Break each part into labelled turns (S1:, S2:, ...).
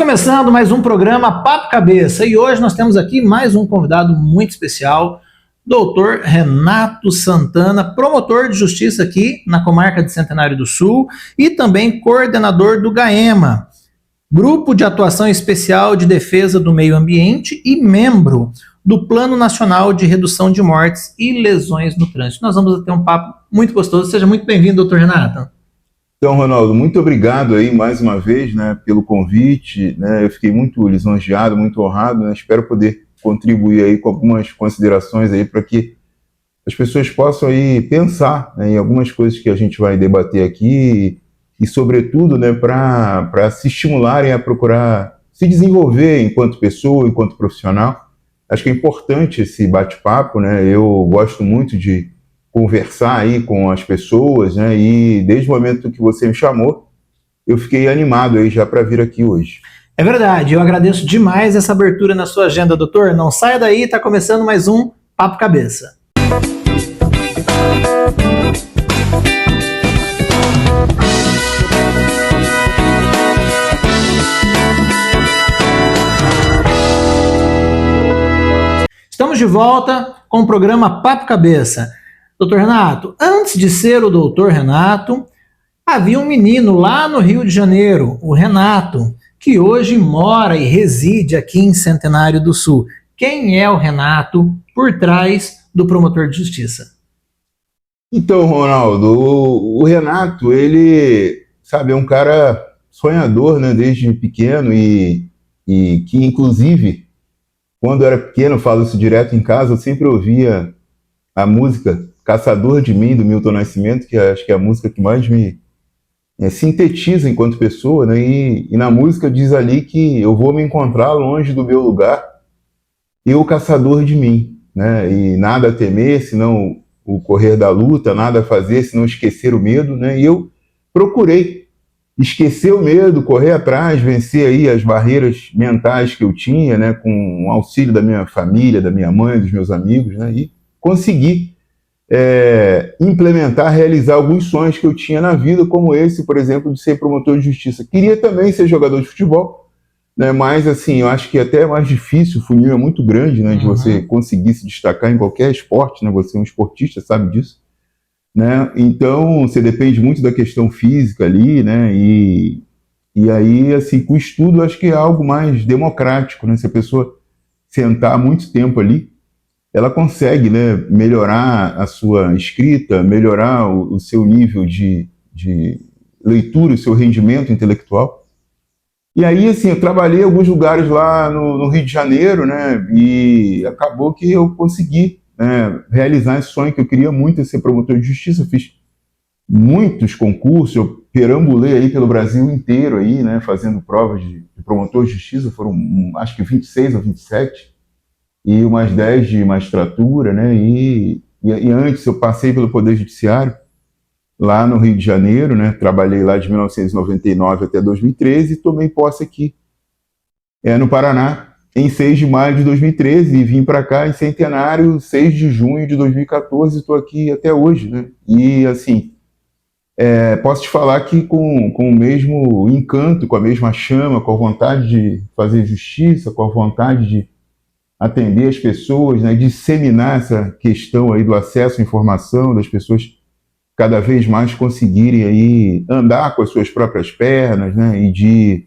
S1: começando mais um programa Papo Cabeça e hoje nós temos aqui mais um convidado muito especial, Dr. Renato Santana, promotor de justiça aqui na comarca de Centenário do Sul e também coordenador do GAEMA, Grupo de Atuação Especial de Defesa do Meio Ambiente e membro do Plano Nacional de Redução de Mortes e Lesões no Trânsito. Nós vamos ter um papo muito gostoso. Seja muito bem-vindo, Dr. Renato.
S2: Então, Ronaldo, muito obrigado aí mais uma vez, né, pelo convite, né, eu fiquei muito lisonjeado, muito honrado, né, espero poder contribuir aí com algumas considerações aí para que as pessoas possam aí pensar, né, em algumas coisas que a gente vai debater aqui e sobretudo, né, para se estimularem a procurar se desenvolver enquanto pessoa, enquanto profissional. Acho que é importante esse bate-papo, né, eu gosto muito de conversar aí com as pessoas, né? E desde o momento que você me chamou, eu fiquei animado aí já para vir aqui hoje.
S1: É verdade, eu agradeço demais essa abertura na sua agenda, doutor. Não saia daí, está começando mais um Papo Cabeça. Estamos de volta com o programa Papo Cabeça. Doutor Renato, antes de ser o doutor Renato, havia um menino lá no Rio de Janeiro, o Renato, que hoje mora e reside aqui em Centenário do Sul. Quem é o Renato por trás do promotor de justiça?
S2: Então, Ronaldo, o Renato, ele, sabe, é um cara sonhador, né, desde pequeno e que, inclusive, quando eu era pequeno, eu falo isso direto em casa, eu sempre ouvia a música Caçador de Mim, do Milton Nascimento, que acho que é a música que mais me sintetiza enquanto pessoa, né? E na música diz ali que eu vou me encontrar longe do meu lugar, eu caçador de mim, né? E nada a temer, senão o correr da luta, nada a fazer, senão esquecer o medo, né? E eu procurei esquecer o medo, correr atrás, vencer aí as barreiras mentais que eu tinha, né? Com o auxílio da minha família, da minha mãe, dos meus amigos, né? E consegui implementar, realizar alguns sonhos que eu tinha na vida, como esse, por exemplo, de ser promotor de justiça. Queria também ser jogador de futebol, né, mas assim, eu acho que até é mais difícil, o funil é muito grande, né, de você conseguir se destacar em qualquer esporte, né, você é um esportista, sabe disso, né, então você depende muito da questão física ali, né, e aí, assim, com o estudo, eu acho que é algo mais democrático, né, se a pessoa sentar muito tempo ali, ela consegue, né, melhorar a sua escrita, melhorar o seu nível de leitura, o seu rendimento intelectual. E aí, assim, eu trabalhei em alguns lugares lá no Rio de Janeiro, né, e acabou que eu consegui, né, realizar esse sonho que eu queria muito, ser promotor de justiça. Eu fiz muitos concursos, eu perambulei aí pelo Brasil inteiro, aí, né, fazendo provas de promotor de justiça, foram acho que 26 ou 27, e umas 10 de magistratura, né? E antes eu passei pelo Poder Judiciário, lá no Rio de Janeiro, né? Trabalhei lá de 1999 até 2013 e tomei posse aqui, no Paraná, em 6 de maio de 2013, e vim para cá em Centenário, 6 de junho de 2014, e estou aqui até hoje, né? E, assim, posso te falar que com o mesmo encanto, com a mesma chama, com a vontade de fazer justiça, com a vontade de atender as pessoas, né, disseminar essa questão aí do acesso à informação, das pessoas cada vez mais conseguirem aí andar com as suas próprias pernas, né, e de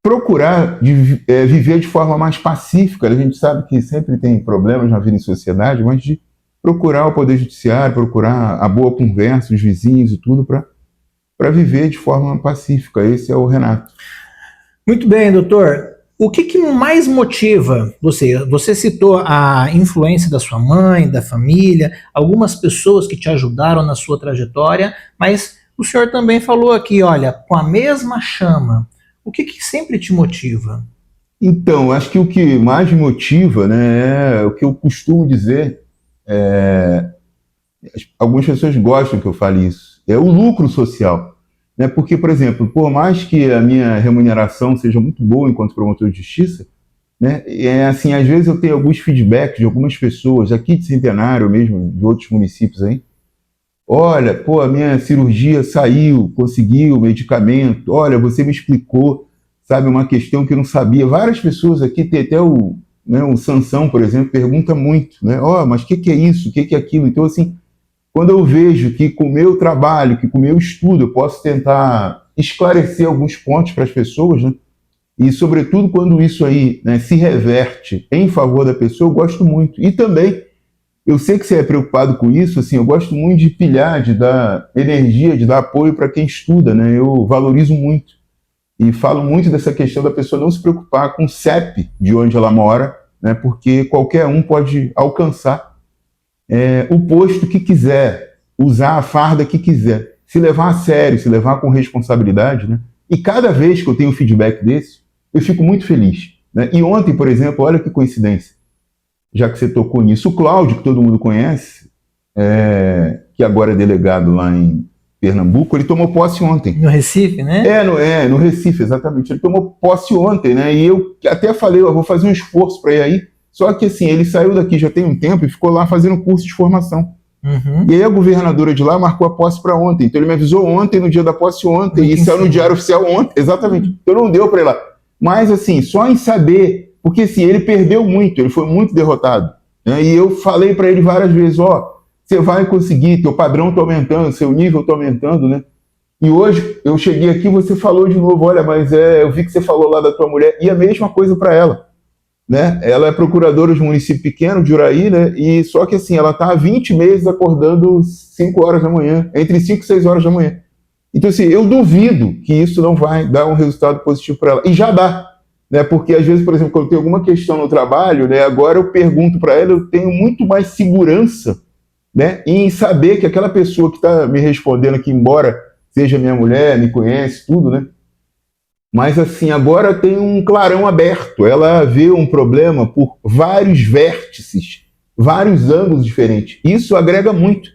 S2: procurar viver de forma mais pacífica. A gente sabe que sempre tem problemas na vida em sociedade, mas de procurar o Poder Judiciário, procurar a boa conversa, os vizinhos e tudo, para viver de forma pacífica. Esse é o Renato.
S1: Muito bem, doutor. O que mais motiva você? Você citou a influência da sua mãe, da família, algumas pessoas que te ajudaram na sua trajetória, mas o senhor também falou aqui, olha, com a mesma chama. O que sempre te motiva?
S2: Então, acho que o que mais me motiva, né, é o que eu costumo dizer, algumas pessoas gostam que eu fale isso, é o lucro social. Né? Porque, por exemplo, por mais que a minha remuneração seja muito boa enquanto promotor de justiça, né, assim, às vezes eu tenho alguns feedbacks de algumas pessoas aqui de Centenário mesmo, de outros municípios aí, Olha, pô, a minha cirurgia saiu, conseguiu o medicamento. Olha, você me explicou, sabe, uma questão que eu não sabia. Várias pessoas aqui, tem até o Sansão, por exemplo, pergunta muito, né? Ó, mas o que é isso? O que é aquilo? Então, assim, quando eu vejo que com o meu trabalho, que com o meu estudo, eu posso tentar esclarecer alguns pontos para as pessoas, né? E, sobretudo, quando isso aí, né, se reverte em favor da pessoa, eu gosto muito. E também, eu sei que você é preocupado com isso, assim, eu gosto muito de pilhar, de dar energia, de dar apoio para quem estuda, né? Eu valorizo muito. E falo muito dessa questão da pessoa não se preocupar com o CEP de onde ela mora, né? Porque qualquer um pode alcançar o posto que quiser, usar a farda que quiser, se levar a sério, se levar com responsabilidade, né? E cada vez que eu tenho um feedback desse, eu fico muito feliz, né? E ontem, por exemplo, olha que coincidência, já que você tocou nisso, o Cláudio, que todo mundo conhece, que agora é delegado lá em Pernambuco, ele tomou posse ontem.
S1: No Recife, né?
S2: No Recife, exatamente. Ele tomou posse ontem, né? E eu até falei, eu vou fazer um esforço para ir aí. Só que assim, ele saiu daqui já tem um tempo e ficou lá fazendo curso de formação.
S1: Uhum.
S2: E aí a governadora de lá marcou a posse para ontem. Então ele me avisou ontem, no dia da posse ontem, e saiu no Diário Oficial ontem. Exatamente. Então não deu para ir lá. Mas assim, só em saber, porque assim, ele perdeu muito, ele foi muito derrotado, né? E eu falei para ele várias vezes, você vai conseguir, teu padrão está aumentando, seu nível está aumentando, né? E hoje eu cheguei aqui, você falou de novo, olha, mas eu vi que você falou lá da tua mulher, e a mesma coisa para ela, né? Ela é procuradora de um município pequeno, de Uraí, né? E só que assim, ela está há 20 meses acordando 5 horas da manhã, entre 5 e 6 horas da manhã. Então assim, eu duvido que isso não vai dar um resultado positivo para ela, e já dá, né? Porque às vezes, por exemplo, quando eu tenho alguma questão no trabalho, né? Agora eu pergunto para ela, eu tenho muito mais segurança, né, em saber que aquela pessoa que está me respondendo aqui, embora seja minha mulher, me conhece, tudo, né? Mas assim, agora tem um clarão aberto. Ela vê um problema por vários vértices, vários ângulos diferentes. Isso agrega muito.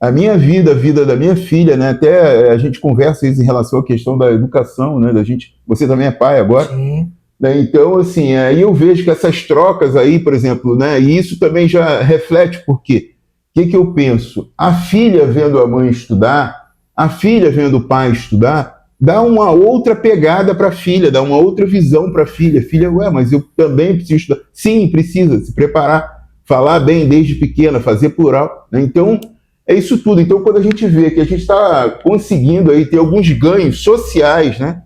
S2: A minha vida, a vida da minha filha, né? Até a gente conversa isso em relação à questão da educação, né? Da gente, você também é pai agora.
S1: Sim.
S2: Né? Então, assim, aí eu vejo que essas trocas aí, por exemplo, né? E isso também já reflete por quê? O que eu penso? A filha vendo a mãe estudar, a filha vendo o pai estudar, dá uma outra pegada para a filha, dá uma outra visão para a filha. Filha, mas eu também preciso estudar. Sim, precisa se preparar, falar bem desde pequena, fazer plural, né? Então, é isso tudo. Então, quando a gente vê que a gente está conseguindo aí ter alguns ganhos sociais, né?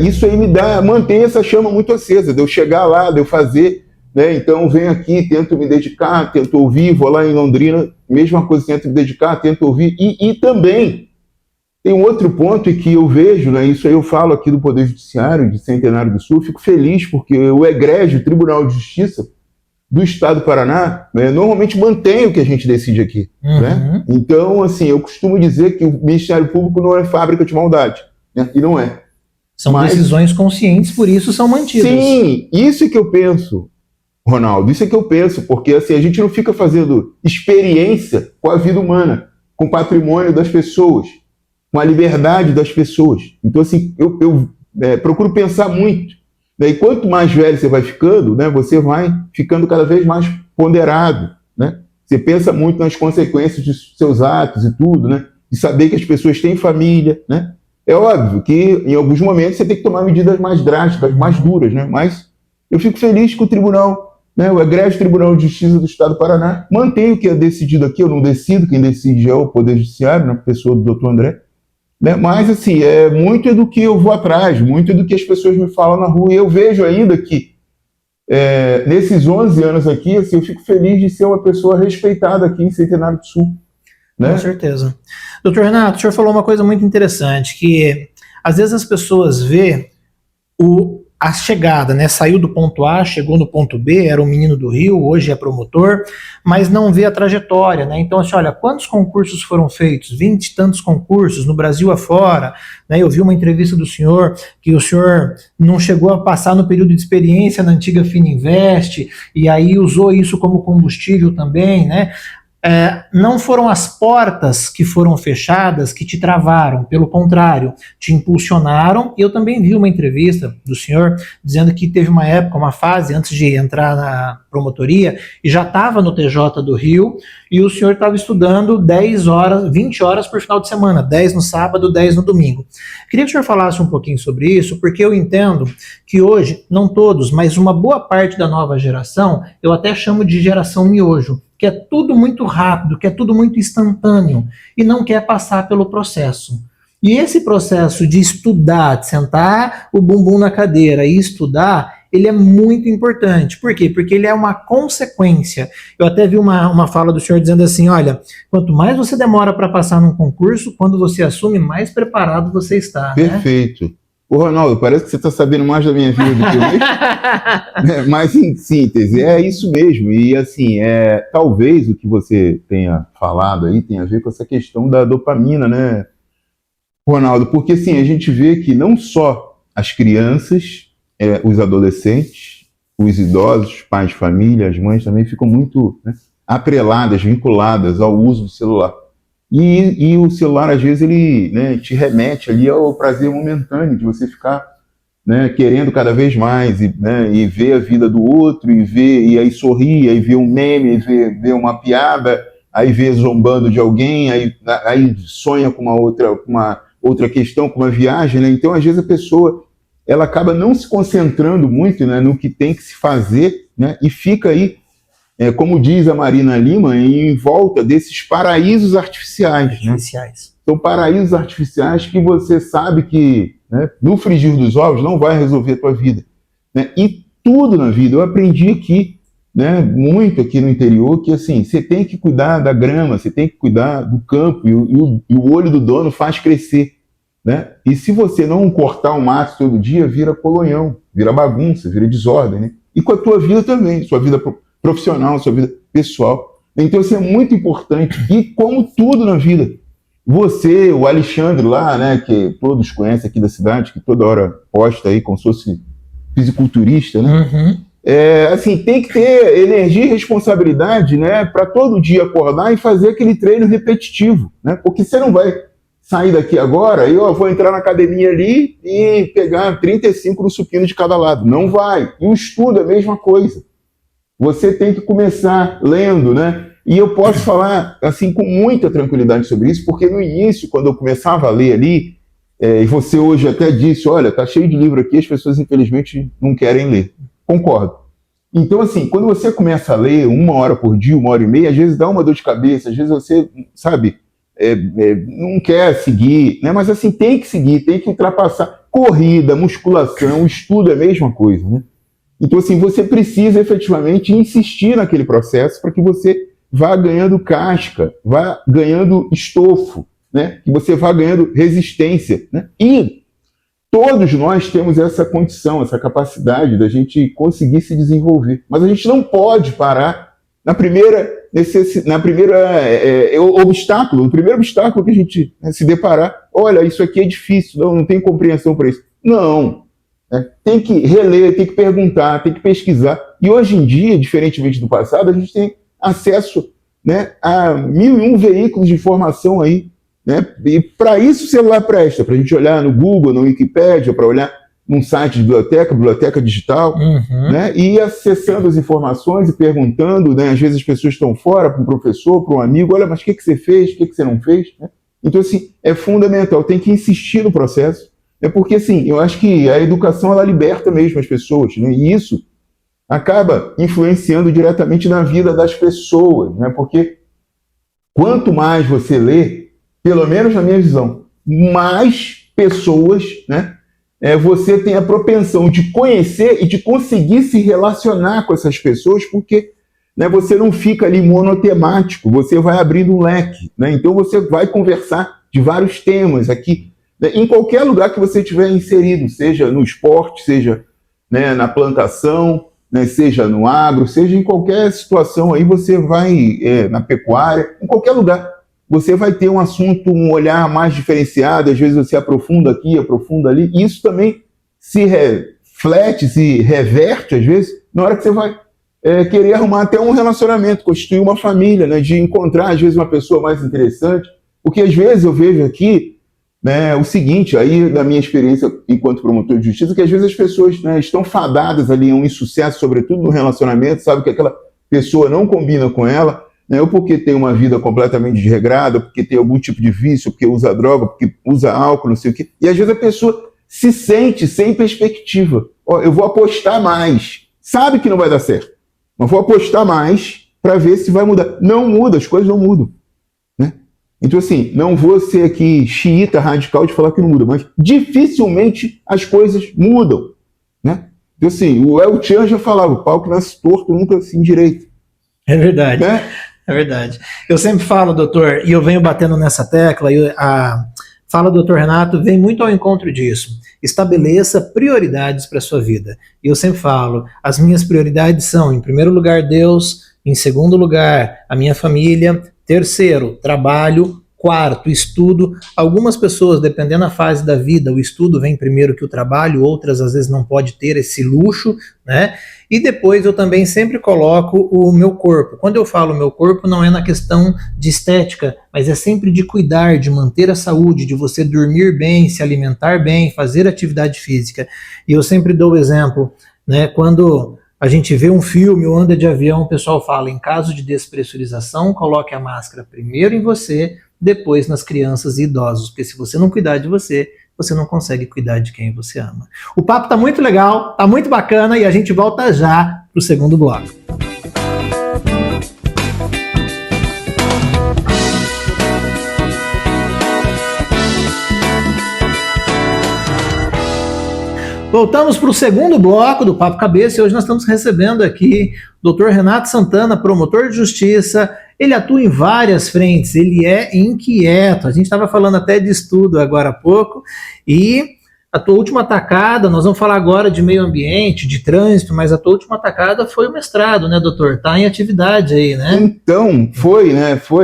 S2: Isso aí mantém essa chama muito acesa, de eu chegar lá, de eu fazer, né? Então venho aqui, tento me dedicar, tento ouvir, vou lá em Londrina, mesma coisa, tento me dedicar, tento ouvir, e também tem um outro ponto que eu vejo, né? Isso aí eu falo aqui do Poder Judiciário de Centenário do Sul, fico feliz porque o egrégio Tribunal de Justiça do Estado do Paraná, né, normalmente mantém o que a gente decide aqui, né? Então, assim, eu costumo dizer que o Ministério Público não é fábrica de maldade, né? E não é.
S1: São decisões conscientes, por isso são mantidas.
S2: Sim, isso é que eu penso, Ronaldo, isso é que eu penso, porque assim, a gente não fica fazendo experiência com a vida humana, com o patrimônio das pessoas, com a liberdade das pessoas. Então, assim, eu procuro pensar muito, né? E quanto mais velho você vai ficando, né, você vai ficando cada vez mais ponderado, né? Você pensa muito nas consequências dos seus atos e tudo, né? De saber que as pessoas têm família, né? É óbvio que em alguns momentos você tem que tomar medidas mais drásticas, mais duras, né? Mas eu fico feliz que o tribunal, né, o egrégio Tribunal de Justiça do Estado do Paraná, mantém o que é decidido aqui. Eu não decido, quem decide é o Poder Judiciário, na pessoa do doutor André, né? Mas assim, muito do que eu vou atrás, muito do que as pessoas me falam na rua, e eu vejo ainda que nesses 11 anos aqui, assim, eu fico feliz de ser uma pessoa respeitada aqui em Centenário do Sul, né?
S1: Com certeza. Doutor Renato, o senhor falou uma coisa muito interessante, que às vezes as pessoas vê a chegada, né? Saiu do ponto A, chegou no ponto B, era um menino do Rio, hoje é promotor, mas não vê a trajetória, né? Então, assim, olha, quantos concursos foram feitos? 20 e tantos concursos no Brasil afora, né? Eu vi uma entrevista do senhor, que o senhor não chegou a passar no período de experiência na antiga Fininvest, e aí usou isso como combustível também, né? Não foram as portas que foram fechadas que te travaram, pelo contrário, te impulsionaram. E eu também vi uma entrevista do senhor dizendo que teve uma época, uma fase antes de entrar na promotoria e já estava no TJ do Rio e o senhor estava estudando 10 horas, 20 horas por final de semana, 10 no sábado, 10 no domingo. Queria que o senhor falasse um pouquinho sobre isso, porque eu entendo que hoje, não todos, mas uma boa parte da nova geração, eu até chamo de geração miojo, que é tudo muito rápido, que é tudo muito instantâneo e não quer passar pelo processo. E esse processo de estudar, de sentar o bumbum na cadeira e estudar, ele é muito importante. Por quê? Porque ele é uma consequência. Eu até vi uma fala do senhor dizendo assim, olha, quanto mais você demora para passar num concurso, quando você assume, mais preparado você está.
S2: Perfeito. Né? Ô, Ronaldo, parece que você está sabendo mais da minha vida do que eu mesmo. Mas, em síntese, é isso mesmo. E, assim, talvez o que você tenha falado aí tenha a ver com essa questão da dopamina, né, Ronaldo? Porque, assim, a gente vê que não só as crianças, os adolescentes, os idosos, os pais de família, as mães também ficam muito, né, atreladas, vinculadas ao uso do celular. E o celular, às vezes, ele, né, te remete ali ao prazer momentâneo de você ficar, né, querendo cada vez mais e ver a vida do outro, e aí sorrir, aí ver um meme, aí ver uma piada, aí ver zombando de alguém, aí sonha com uma outra questão, com uma viagem, né? Então, às vezes, a pessoa ela acaba não se concentrando muito, né, no que tem que se fazer, né, e fica aí, como diz a Marina Lima, em volta desses paraísos artificiais. Né? São paraísos artificiais que você sabe que, né, no frigir dos ovos não vai resolver a tua vida. Né? E tudo na vida, eu aprendi aqui, né, muito aqui no interior, que assim, você tem que cuidar da grama, você tem que cuidar do campo, e o olho do dono faz crescer. Né? E se você não cortar o mato todo dia, vira colonhão, vira bagunça, vira desordem. Né? E com a tua vida também, sua vida profissional, sua vida pessoal. Então isso é muito importante. E como tudo na vida, você, o Alexandre lá, né, que todos conhecem aqui da cidade, que toda hora posta aí como se fosse fisiculturista, né?
S1: Uhum.
S2: Assim, tem que ter energia e responsabilidade, né, para todo dia acordar e fazer aquele treino repetitivo, né? Porque você não vai sair daqui agora e vou entrar na academia ali e pegar 35 no supino de cada lado. Não vai. E o estudo é a mesma coisa. Você tem que começar lendo, né? E eu posso falar assim com muita tranquilidade sobre isso, porque no início, quando eu começava a ler ali, e você hoje até disse, olha, tá cheio de livro aqui, as pessoas infelizmente não querem ler. Concordo. Então, assim, quando você começa a ler 1 hora por dia, 1h30, às vezes dá uma dor de cabeça, às vezes você, sabe, não quer seguir, né? Mas assim, tem que seguir, tem que ultrapassar. Corrida, musculação, estudo é a mesma coisa, né? Então, assim, você precisa efetivamente insistir naquele processo para que você vá ganhando casca, vá ganhando estofo, né? Que você vá ganhando resistência, né? E todos nós temos essa condição, essa capacidade da gente conseguir se desenvolver. Mas a gente não pode parar no primeiro obstáculo que a gente, né, se deparar. Olha, isso aqui é difícil, não tem compreensão para isso. Não. Tem que reler, tem que perguntar, tem que pesquisar. E hoje em dia, diferentemente do passado, a gente tem acesso, né, a 1001 veículos de informação aí. Né? E para isso o celular presta, para a gente olhar no Google, no Wikipédia, para olhar num site de biblioteca digital, né? E ir acessando as informações e perguntando, né? Às vezes as pessoas estão fora, para um professor, para um amigo, olha, mas o que você fez, o que você não fez? Né? Então, assim, é fundamental, tem que insistir no processo, porque, assim, eu acho que a educação, ela liberta mesmo as pessoas, né? E isso acaba influenciando diretamente na vida das pessoas, né? Porque quanto mais você lê, pelo menos na minha visão, mais pessoas, né, você tem a propensão de conhecer e de conseguir se relacionar com essas pessoas, porque, né, você não fica ali monotemático, você vai abrindo um leque. Né? Então você vai conversar de vários temas aqui, né, em qualquer lugar que você estiver inserido, seja no esporte, seja, né, na plantação, né, seja no agro, seja em qualquer situação, aí você vai na pecuária, em qualquer lugar. Você vai ter um assunto, um olhar mais diferenciado, às vezes você aprofunda aqui, aprofunda ali, e isso também se reflete, se reverte, às vezes, na hora que você vai querer arrumar até um relacionamento, constituir uma família, né, de encontrar, às vezes, uma pessoa mais interessante. Porque, às vezes, eu vejo aqui, né, o seguinte, aí, da minha experiência enquanto promotor de justiça, que às vezes as pessoas, né, estão fadadas ali a um insucesso, sobretudo no relacionamento, sabe que aquela pessoa não combina com ela, né, ou porque tem uma vida completamente desregrada, porque tem algum tipo de vício, porque usa droga, porque usa álcool, não sei o quê. E, às vezes, a pessoa se sente sem perspectiva. Ó, eu vou apostar mais. Sabe que não vai dar certo. Mas vou apostar mais para ver se vai mudar. Não muda, as coisas não mudam. Né? Então, assim, não vou ser aqui xiita radical de falar que não muda, mas dificilmente as coisas mudam. Né? Então, assim, o El Chan já falava, o pau que nasce torto nunca se endireita.
S1: É verdade,
S2: né?
S1: É verdade. Eu sempre falo, doutor, e eu venho batendo nessa tecla, e a fala do doutor Renato vem muito ao encontro disso. Estabeleça prioridades para a sua vida. E eu sempre falo, as minhas prioridades são, em primeiro lugar, Deus, em segundo lugar, a minha família, terceiro, trabalho, quarto, estudo. Algumas pessoas, dependendo da fase da vida, o estudo vem primeiro que o trabalho, outras às vezes não pode ter esse luxo, né? E depois eu também sempre coloco o meu corpo. Quando eu falo meu corpo, não é na questão de estética, mas é sempre de cuidar, de manter a saúde, de você dormir bem, se alimentar bem, fazer atividade física. E eu sempre dou o exemplo, né? Quando a gente vê um filme ou anda de avião, o pessoal fala, em caso de despressurização, coloque a máscara primeiro em você, depois nas crianças e idosos, porque se você não cuidar de você, você não consegue cuidar de quem você ama. O papo tá muito legal, tá muito bacana e a gente volta já pro segundo bloco. Voltamos para o segundo bloco do Papo Cabeça e hoje nós estamos recebendo aqui o Dr. Renato Santana, promotor de justiça. Ele atua em várias frentes, ele é inquieto. A gente estava falando até de estudo agora há pouco e a tua última tacada, nós vamos falar agora de meio ambiente, de trânsito, mas a tua última tacada foi o mestrado, né, doutor? Tá em atividade aí, né?
S2: Então, foi.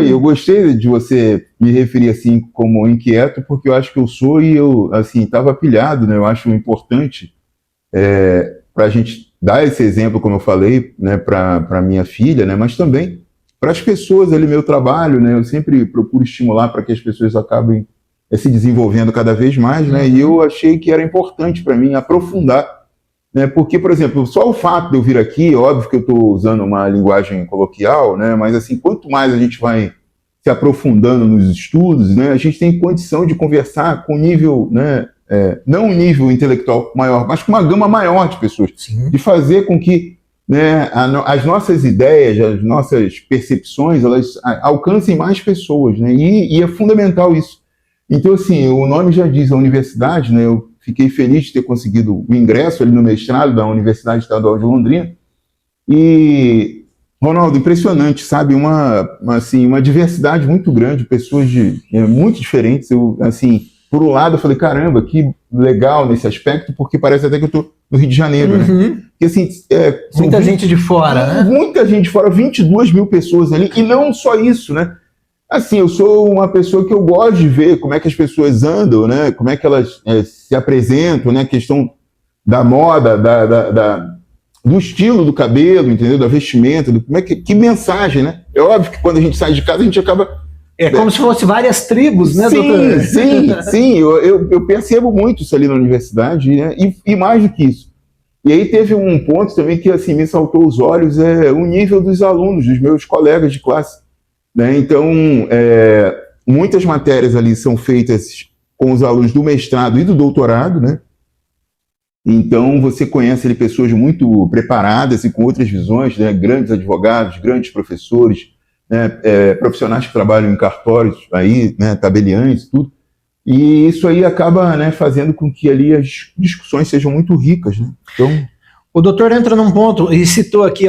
S2: Eu gostei de você me referir assim como inquieto, porque eu acho que eu sou e eu, assim, estava pilhado, né? Eu acho importante para a gente dar esse exemplo, como eu falei, né, para minha filha, né, mas também para as pessoas ali, meu trabalho, né? Eu sempre procuro estimular para que as pessoas acabem se desenvolvendo cada vez mais, né? E eu achei que era importante para mim aprofundar, né? Porque, por exemplo, só o fato de eu vir aqui, óbvio que eu estou usando uma linguagem coloquial, né? Mas assim, quanto mais a gente vai se aprofundando nos estudos, né? A gente tem condição de conversar com nível, né? Não um nível intelectual maior, mas com uma gama maior de pessoas,
S1: Sim.
S2: de fazer com que, né, as nossas ideias, as nossas percepções, elas alcancem mais pessoas, né? E é fundamental isso. Então, assim, o nome já diz a universidade, né? Eu fiquei feliz de ter conseguido o ingresso ali no mestrado da Universidade Estadual de Londrina. E, Ronaldo, impressionante, sabe? Uma diversidade muito grande, pessoas muito diferentes. Eu, assim, por um lado, eu falei, caramba, que legal nesse aspecto, porque parece até que eu estou no Rio de Janeiro, né? Porque, assim,
S1: muita gente de fora, né?
S2: Muita gente de fora, 22 mil pessoas ali, e não só isso, né? Assim, eu sou uma pessoa que eu gosto de ver como é que as pessoas andam, né? Como é que elas se apresentam, né? A questão da moda, do estilo do cabelo, entendeu? Da vestimenta, que mensagem, né? É óbvio que quando a gente sai de casa, a gente acaba...
S1: É como se fosse várias tribos, né,
S2: doutor?
S1: Sim.
S2: Eu percebo muito isso ali na universidade, né? E mais do que isso. E aí teve um ponto também que, assim, me saltou os olhos, o nível dos alunos, dos meus colegas de classe. Né? Então, muitas matérias ali são feitas com os alunos do mestrado e do doutorado, né? Então, você conhece ali pessoas muito preparadas e com outras visões, né? Grandes advogados, grandes professores, né? Profissionais que trabalham em cartórios, aí, né? Tabeliães e tudo. E isso aí acaba, né, fazendo com que ali as discussões sejam muito ricas, né? Então...
S1: O doutor entra num ponto e citou aqui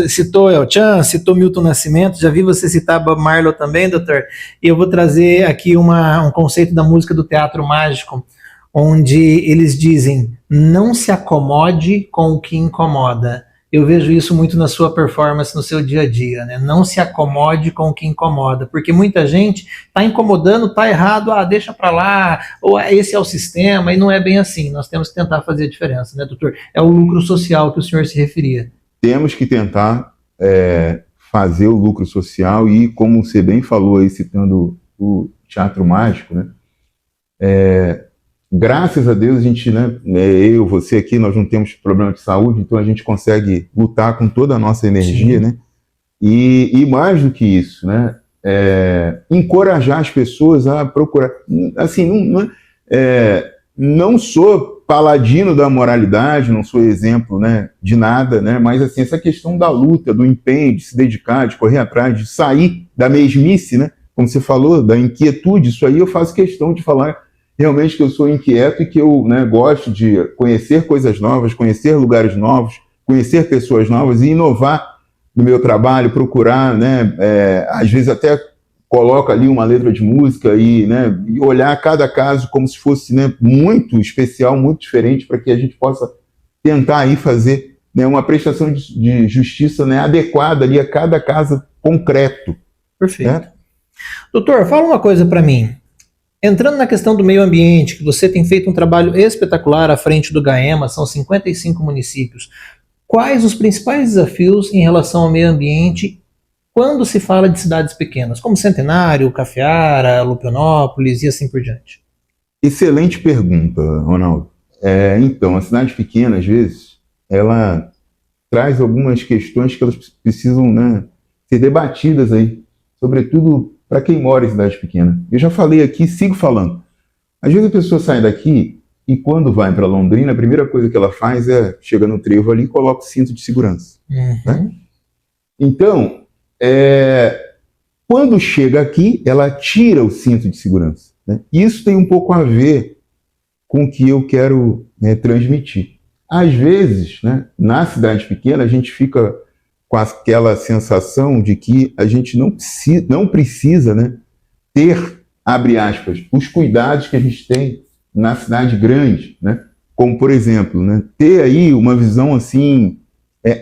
S1: citou El Chan, citou Milton Nascimento, já vi você citar Bob Marley também, doutor, e eu vou trazer aqui um conceito da música do teatro mágico, onde eles dizem, não se acomode com o que incomoda. Eu vejo isso muito na sua performance, no seu dia a dia, né? Não se acomode com o que incomoda, porque muita gente está incomodando, está errado, deixa para lá, ou esse é o sistema, e não é bem assim. Nós temos que tentar fazer a diferença, né, doutor? É o lucro social que o senhor se referia.
S2: temos que tentar fazer o lucro social e, como você bem falou aí, citando o Teatro Mágico, né? Graças a Deus a gente, né, eu, você aqui, nós não temos problema de saúde, então a gente consegue lutar com toda a nossa energia, né? E mais do que isso, né? Encorajar as pessoas a procurar. Assim, não sou paladino da moralidade, não sou exemplo, né, de nada, né? Mas assim, essa questão da luta, do empenho, de se dedicar, de correr atrás, de sair da mesmice, né? Como você falou, da inquietude, isso aí eu faço questão de falar realmente que eu sou inquieto e que eu, né, gosto de conhecer coisas novas, conhecer lugares novos, conhecer pessoas novas e inovar no meu trabalho, procurar, né, às vezes até coloco ali uma letra de música e, né, e olhar cada caso como se fosse, né, muito especial, muito diferente, para que a gente possa tentar aí fazer, né, uma prestação de justiça, né, adequada ali a cada caso concreto.
S1: Perfeito.
S2: Né?
S1: Doutor, fala uma coisa para mim. Entrando na questão do meio ambiente, que você tem feito um trabalho espetacular à frente do GAEMA, são 55 municípios. Quais os principais desafios em relação ao meio ambiente quando se fala de cidades pequenas, como Centenário, Cafeara, Lupionópolis e assim por diante?
S2: Excelente pergunta, Ronaldo. Então, a cidade pequena, às vezes, ela traz algumas questões que elas precisam, né, ser debatidas aí, sobretudo para quem mora em cidade pequena. Eu já falei aqui, sigo falando. Às vezes a pessoa sai daqui e quando vai para Londrina, a primeira coisa que ela faz é chega no trevo ali e coloca o cinto de segurança. Né? Então, quando chega aqui, ela tira o cinto de segurança. Né? Isso tem um pouco a ver com o que eu quero, né, transmitir. Às vezes, né, na cidade pequena, a gente fica com aquela sensação de que a gente não precisa, né, ter, abre aspas, os cuidados que a gente tem na cidade grande, né? Como, por exemplo, né, ter aí uma visão assim,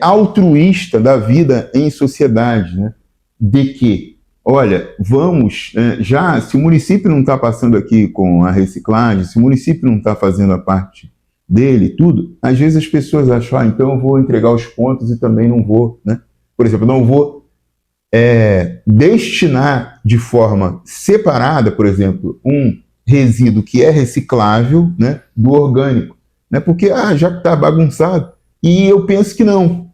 S2: altruísta da vida em sociedade, né? De que, olha, vamos, já, se o município não está passando aqui com a reciclagem, se o município não está fazendo a parte dele, tudo, às vezes as pessoas acham, então eu vou entregar os pontos e também não vou, né? Por exemplo, não vou destinar de forma separada, por exemplo, um resíduo que é reciclável, né, do orgânico, né? Porque já que está bagunçado, e eu penso que não,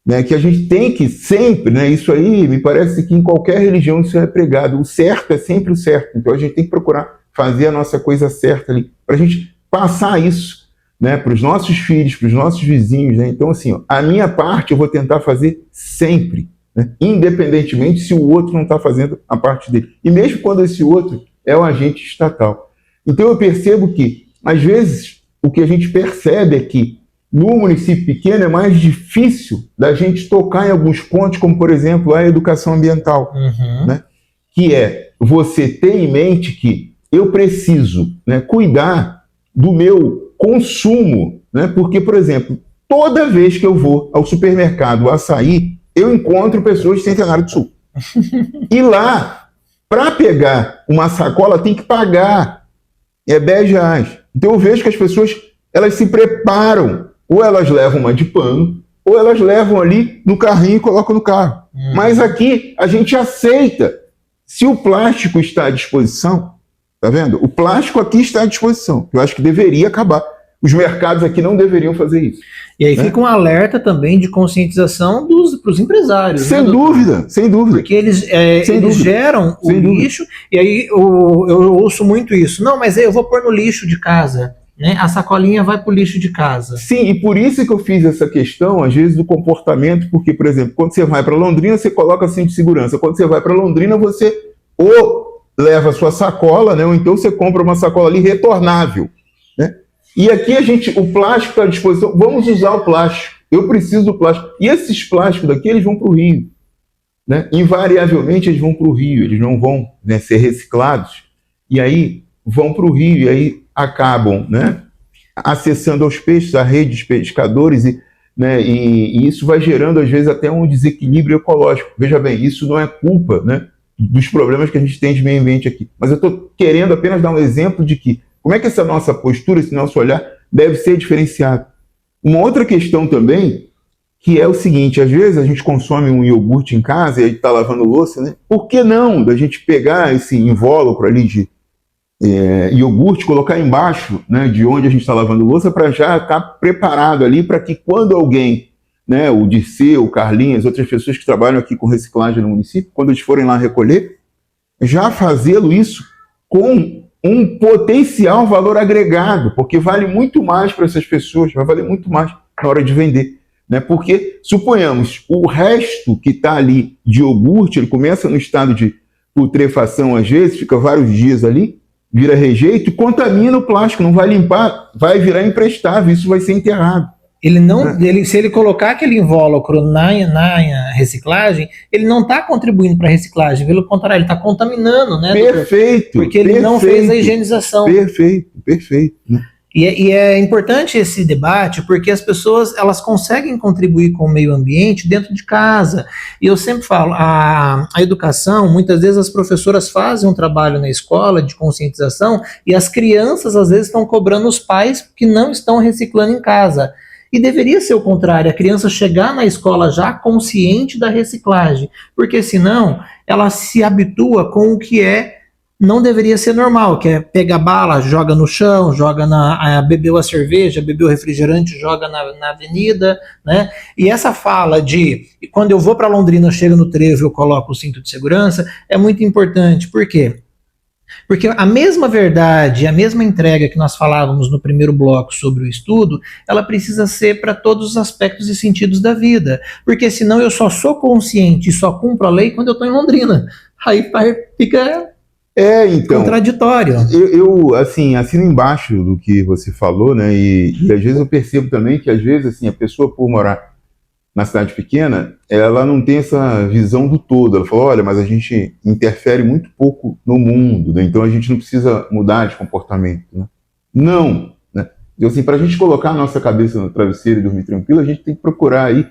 S2: né, que a gente tem que sempre, né, isso aí me parece que em qualquer religião isso é pregado, o certo é sempre o certo, então a gente tem que procurar fazer a nossa coisa certa ali, para a gente passar isso, né, para os nossos filhos, para os nossos vizinhos, né? Então assim, ó, a minha parte eu vou tentar fazer sempre, né, independentemente se o outro não está fazendo a parte dele, e mesmo quando esse outro é um agente estatal. Então eu percebo que, às vezes, o que a gente percebe é que no município pequeno é mais difícil da gente tocar em alguns pontos, como, por exemplo, a educação ambiental, né? Que é você ter em mente que eu preciso, né, cuidar do meu consumo, né? Porque, por exemplo, toda vez que eu vou ao supermercado Açaí, eu encontro pessoas de Centenário do Sul. E lá, para pegar uma sacola, tem que pagar. É R$10. Então eu vejo que as pessoas, elas se preparam. Ou elas levam uma de pano, ou elas levam ali no carrinho e colocam no carro. Mas aqui a gente aceita. Se o plástico está à disposição, tá vendo? O plástico aqui está à disposição. Eu acho que deveria acabar. Os mercados aqui não deveriam fazer isso.
S1: E aí, né, fica um alerta também de conscientização para os empresários.
S2: Sem dúvida, sem dúvida.
S1: Porque eles geram o lixo, e aí eu ouço muito isso. Não, mas eu vou pôr no lixo de casa. Né? A sacolinha vai para o lixo de casa.
S2: Sim, e por isso que eu fiz essa questão, às vezes, do comportamento, porque, por exemplo, quando você vai para Londrina, você coloca cinto de segurança. Quando você vai para Londrina, você ou leva a sua sacola, né, ou então você compra uma sacola ali retornável. Né? E aqui o plástico está à disposição, vamos usar o plástico. Eu preciso do plástico. E esses plásticos daqui, eles vão para o rio. Né? Invariavelmente, eles vão para o rio, eles não vão, né, ser reciclados. E aí, vão para o rio, e aí acabam, né, acessando aos peixes, a rede dos pescadores, né, e isso vai gerando, às vezes, até um desequilíbrio ecológico. Veja bem, isso não é culpa, né, dos problemas que a gente tem de meio ambiente aqui. Mas eu estou querendo apenas dar um exemplo de que como é que essa nossa postura, esse nosso olhar deve ser diferenciado. Uma outra questão também, que é o seguinte: às vezes a gente consome um iogurte em casa e a gente está lavando louça, né? Por que não da gente pegar esse invólucro ali de iogurte, colocar embaixo, né, de onde a gente está lavando louça, para já estar preparado ali para que quando alguém, né, o Dirceu, o Carlinhos, outras pessoas que trabalham aqui com reciclagem no município, quando eles forem lá recolher, já fazê-lo isso com um potencial valor agregado, porque vale muito mais para essas pessoas, vai valer muito mais na hora de vender. Né? Porque, suponhamos, o resto que está ali de iogurte, ele começa no estado de putrefação às vezes, fica vários dias ali, vira rejeito e contamina o plástico, não vai limpar, vai virar imprestável, isso vai ser enterrado.
S1: Ele não, se ele colocar aquele invólucro na reciclagem, ele não está contribuindo para a reciclagem, pelo contrário, ele está contaminando, né?
S2: Perfeito.
S1: Doutor? Porque ele não fez a higienização.
S2: Perfeito.
S1: E é importante esse debate porque as pessoas elas conseguem contribuir com o meio ambiente dentro de casa. E eu sempre falo, a educação, muitas vezes as professoras fazem um trabalho na escola de conscientização e as crianças às vezes estão cobrando os pais que não estão reciclando em casa. E deveria ser o contrário, a criança chegar na escola já consciente da reciclagem, porque senão ela se habitua com o que não deveria ser normal, que é pega bala, joga no chão, bebeu a cerveja, bebeu o refrigerante, joga na avenida, né? E essa fala de, quando eu vou para Londrina, chego no trevo, eu coloco o cinto de segurança, é muito importante. Por quê? Porque a mesma verdade, a mesma entrega que nós falávamos no primeiro bloco sobre o estudo, ela precisa ser para todos os aspectos e sentidos da vida. Porque senão eu só sou consciente e só cumpro a lei quando eu estou em Londrina. Aí fica
S2: então,
S1: contraditório.
S2: Eu assim, assino embaixo do que você falou, né? E às vezes eu percebo também que às vezes assim, a pessoa, por morar na cidade pequena, ela não tem essa visão do todo. Ela fala, olha, mas a gente interfere muito pouco no mundo, né? Então a gente não precisa mudar de comportamento. Né? Não. Né? Então, assim, para a gente colocar a nossa cabeça no travesseiro e dormir tranquilo, a gente tem que procurar aí.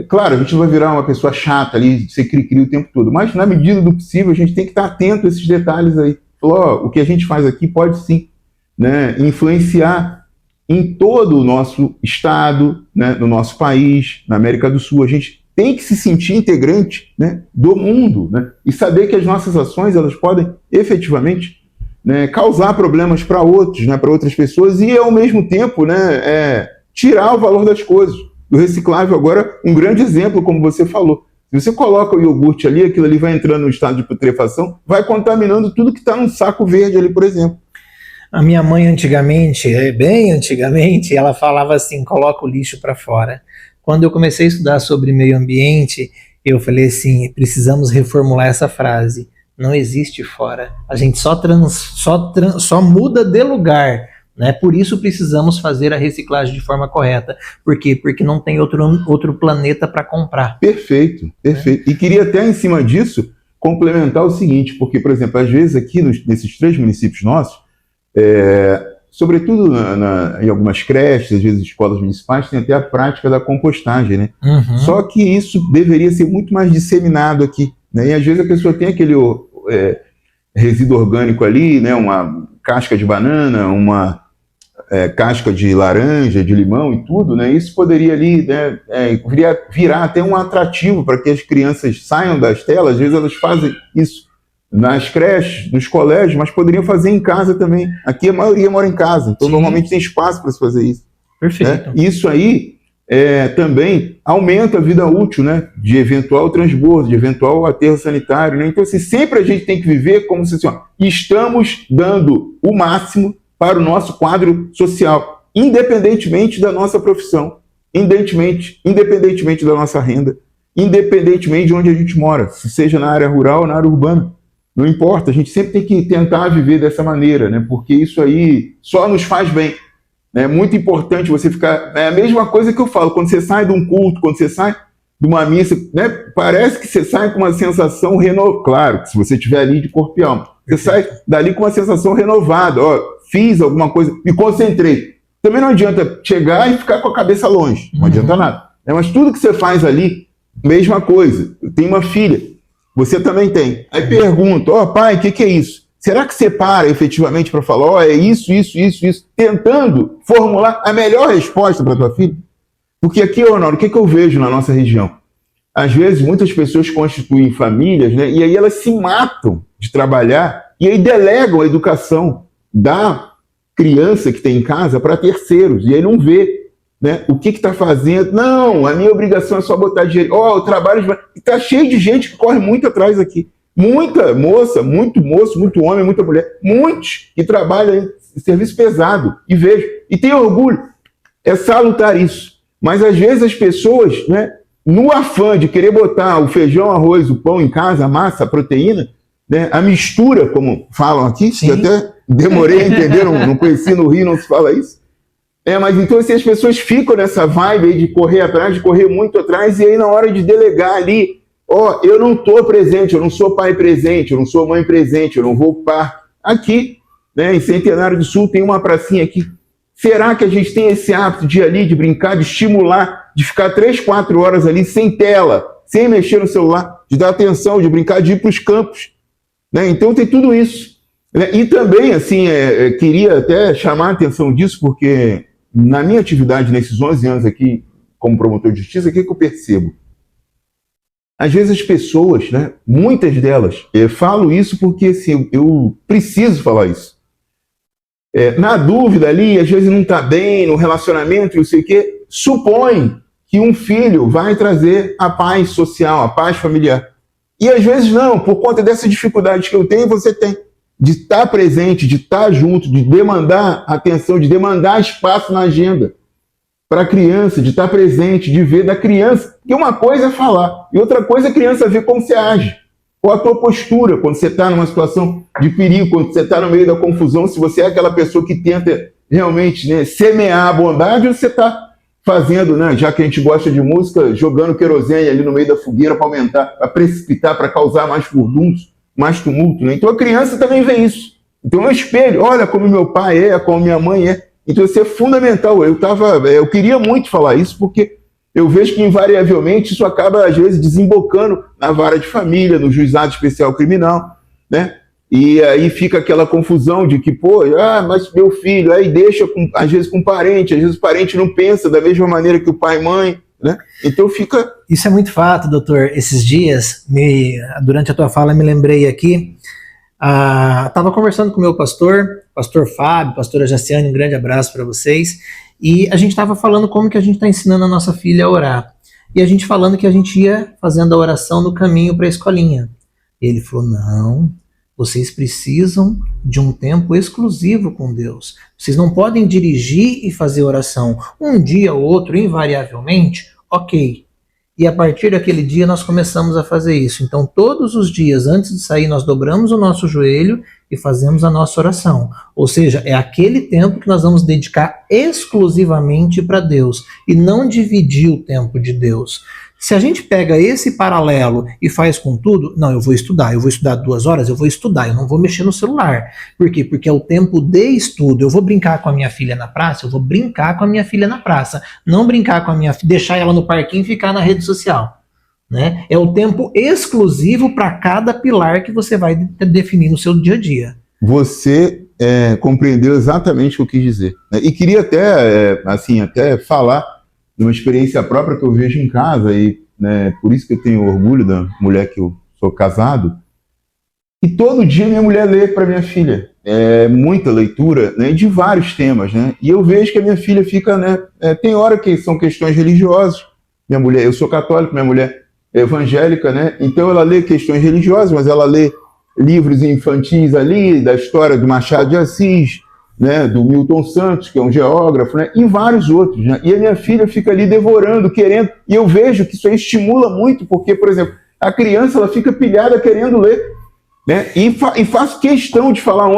S2: Claro, a gente não vai virar uma pessoa chata ali, ser cri-cri o tempo todo, mas na medida do possível a gente tem que estar atento a esses detalhes aí. Falou, o que a gente faz aqui pode sim, né, influenciar em todo o nosso estado, né, no nosso país, na América do Sul. A gente tem que se sentir integrante, né, do mundo, né, e saber que as nossas ações elas podem efetivamente, né, causar problemas para outros, né, para outras pessoas e ao mesmo tempo, né, tirar o valor das coisas. Do reciclável agora, um grande exemplo, como você falou. Se você coloca o iogurte ali, aquilo ali vai entrando no estado de putrefação, vai contaminando tudo que está num saco verde ali, por exemplo.
S1: A minha mãe antigamente, bem antigamente, ela falava assim, coloca o lixo para fora. Quando eu comecei a estudar sobre meio ambiente, eu falei assim, precisamos reformular essa frase. Não existe fora. A gente só muda de lugar. Né? Por isso precisamos fazer a reciclagem de forma correta. Por quê? Porque não tem outro planeta para comprar.
S2: Perfeito. E queria até, em cima disso, complementar o seguinte, porque, por exemplo, às vezes aqui nesses 3 municípios nossos, sobretudo em algumas creches, às vezes escolas municipais, tem até a prática da compostagem, né?
S1: Uhum.
S2: Só que isso deveria ser muito mais disseminado aqui, né? E às vezes a pessoa tem aquele resíduo orgânico ali, né? Uma casca de banana, uma casca de laranja, de limão e tudo, né? Isso poderia ali, né, virar até um atrativo para que as crianças saiam das telas. Às vezes elas fazem isso nas creches, nos colégios, mas poderiam fazer em casa também. Aqui a maioria mora em casa, então normalmente tem espaço para se fazer isso.
S1: Perfeito.
S2: Né? Isso aí também aumenta a vida útil, né, de eventual transbordo, de eventual aterro sanitário. Né? Então, assim, sempre a gente tem que viver como se assim, estamos dando o máximo para o nosso quadro social, independentemente da nossa profissão, independentemente da nossa renda, independentemente de onde a gente mora, se seja na área rural ou na área urbana. Não importa, a gente sempre tem que tentar viver dessa maneira, né? Porque isso aí só nos faz bem. É muito importante você ficar... É a mesma coisa que eu falo, quando você sai de um culto, quando você sai de uma missa, né? Parece que você sai com uma sensação renovada. Claro, se você estiver ali de corpo e alma. Você sai dali com uma sensação renovada. Fiz alguma coisa, me concentrei. Também não adianta chegar e ficar com a cabeça longe. Não adianta nada. Mas tudo que você faz ali, mesma coisa. Eu tenho uma filha, você também tem. Aí pergunto, pai, o que é isso? Será que você para efetivamente para falar, é isso, tentando formular a melhor resposta para tua filha? Porque aqui, Ronaldo, o que eu vejo na nossa região? Às vezes, muitas pessoas constituem famílias, né, e aí elas se matam de trabalhar e aí delegam a educação da criança que tem em casa para terceiros. E aí não vê, né, o que está fazendo. Não, a minha obrigação é só botar dinheiro. O trabalho... Está cheio de gente que corre muito atrás aqui. Muita moça, muito moço, muito homem, muita mulher. Muitos que trabalham em serviço pesado. E vejo. E tem orgulho. É salutar isso. Mas às vezes as pessoas, né, no afã de querer botar o feijão, arroz, o pão em casa, a massa, a proteína, né, a mistura, como falam aqui, que até demorei a entender, não conheci no Rio, não se fala isso. Mas então assim, as pessoas ficam nessa vibe aí de correr atrás, de correr muito atrás, e aí na hora de delegar ali, eu não estou presente, eu não sou pai presente, eu não sou mãe presente, eu não vou ocupar. Aqui, né, em Centenário do Sul, tem uma pracinha aqui. Será que a gente tem esse hábito de ir ali, de brincar, de estimular, de ficar 3, 4 horas ali sem tela, sem mexer no celular, de dar atenção, de brincar, de ir para os campos? Né? Então tem tudo isso. Né? E também, assim, queria até chamar a atenção disso, porque na minha atividade, nesses 11 anos aqui, como promotor de justiça, o que eu percebo? Às vezes as pessoas, né, muitas delas, eu falo isso porque assim, eu preciso falar isso. Na dúvida ali, às vezes não está bem no relacionamento, não sei o quê, supõe que um filho vai trazer a paz social, a paz familiar. E às vezes não, por conta dessa dificuldade que eu tenho, você tem. De estar presente, de estar junto, de demandar atenção, de demandar espaço na agenda para a criança, de estar presente, de ver da criança. Porque uma coisa é falar, e outra coisa é a criança ver como você age. Qual a tua postura quando você está numa situação de perigo, quando você está no meio da confusão, se você é aquela pessoa que tenta realmente, né, semear a bondade, ou você está fazendo, né, já que a gente gosta de música, jogando querosene ali no meio da fogueira para aumentar, para precipitar, para causar mais furdunço, mais tumulto. Né? Então a criança também vê isso. Então é um espelho, olha como meu pai é, como minha mãe é. Então isso é fundamental. Eu queria muito falar isso, porque eu vejo que, invariavelmente, isso acaba, às vezes, desembocando na vara de família, no juizado especial criminal, né? E aí fica aquela confusão de que, mas meu filho, aí deixa, às vezes, com parente, às vezes o parente não pensa da mesma maneira que o pai e mãe, né? Então fica...
S1: Isso é muito fato, doutor. Esses dias, durante a tua fala, me lembrei aqui, estava conversando com o meu pastor Fábio, pastora Jaciane, um grande abraço para vocês. E a gente estava falando como que a gente está ensinando a nossa filha a orar. E a gente falando que a gente ia fazendo a oração no caminho para a escolinha. E ele falou, não, vocês precisam de um tempo exclusivo com Deus. Vocês não podem dirigir e fazer oração. Um dia ou outro, invariavelmente, ok. E a partir daquele dia nós começamos a fazer isso. Então todos os dias, antes de sair, nós dobramos o nosso joelho e fazemos a nossa oração. Ou seja, é aquele tempo que nós vamos dedicar exclusivamente para Deus e não dividir o tempo de Deus. Se a gente pega esse paralelo e faz com tudo, não, eu vou estudar 2 horas, eu vou estudar, eu não vou mexer no celular. Por quê? Porque é o tempo de estudo. Eu vou brincar com a minha filha na praça, eu vou brincar com a minha filha na praça. Não brincar com a minha filha, deixar ela no parquinho e ficar na rede social. Né? É o tempo exclusivo para cada pilar que você vai definir no seu dia a dia.
S2: Você compreendeu exatamente o que eu quis dizer. Né? E queria até falar de uma experiência própria que eu vejo em casa, e né, por isso que eu tenho orgulho da mulher que eu sou casado. E todo dia minha mulher lê para minha filha. Muita leitura, né, de vários temas. Né? E eu vejo que a minha filha fica... Né, tem hora que são questões religiosas. Minha mulher, eu sou católico, minha mulher é evangélica, né? Então ela lê questões religiosas, mas ela lê livros infantis ali, da história do Machado de Assis, né, do Milton Santos, que é um geógrafo, né, e vários outros. Né? E a minha filha fica ali devorando, querendo, e eu vejo que isso aí estimula muito, porque, por exemplo, a criança ela fica pilhada querendo ler. Né? E faço questão de falar,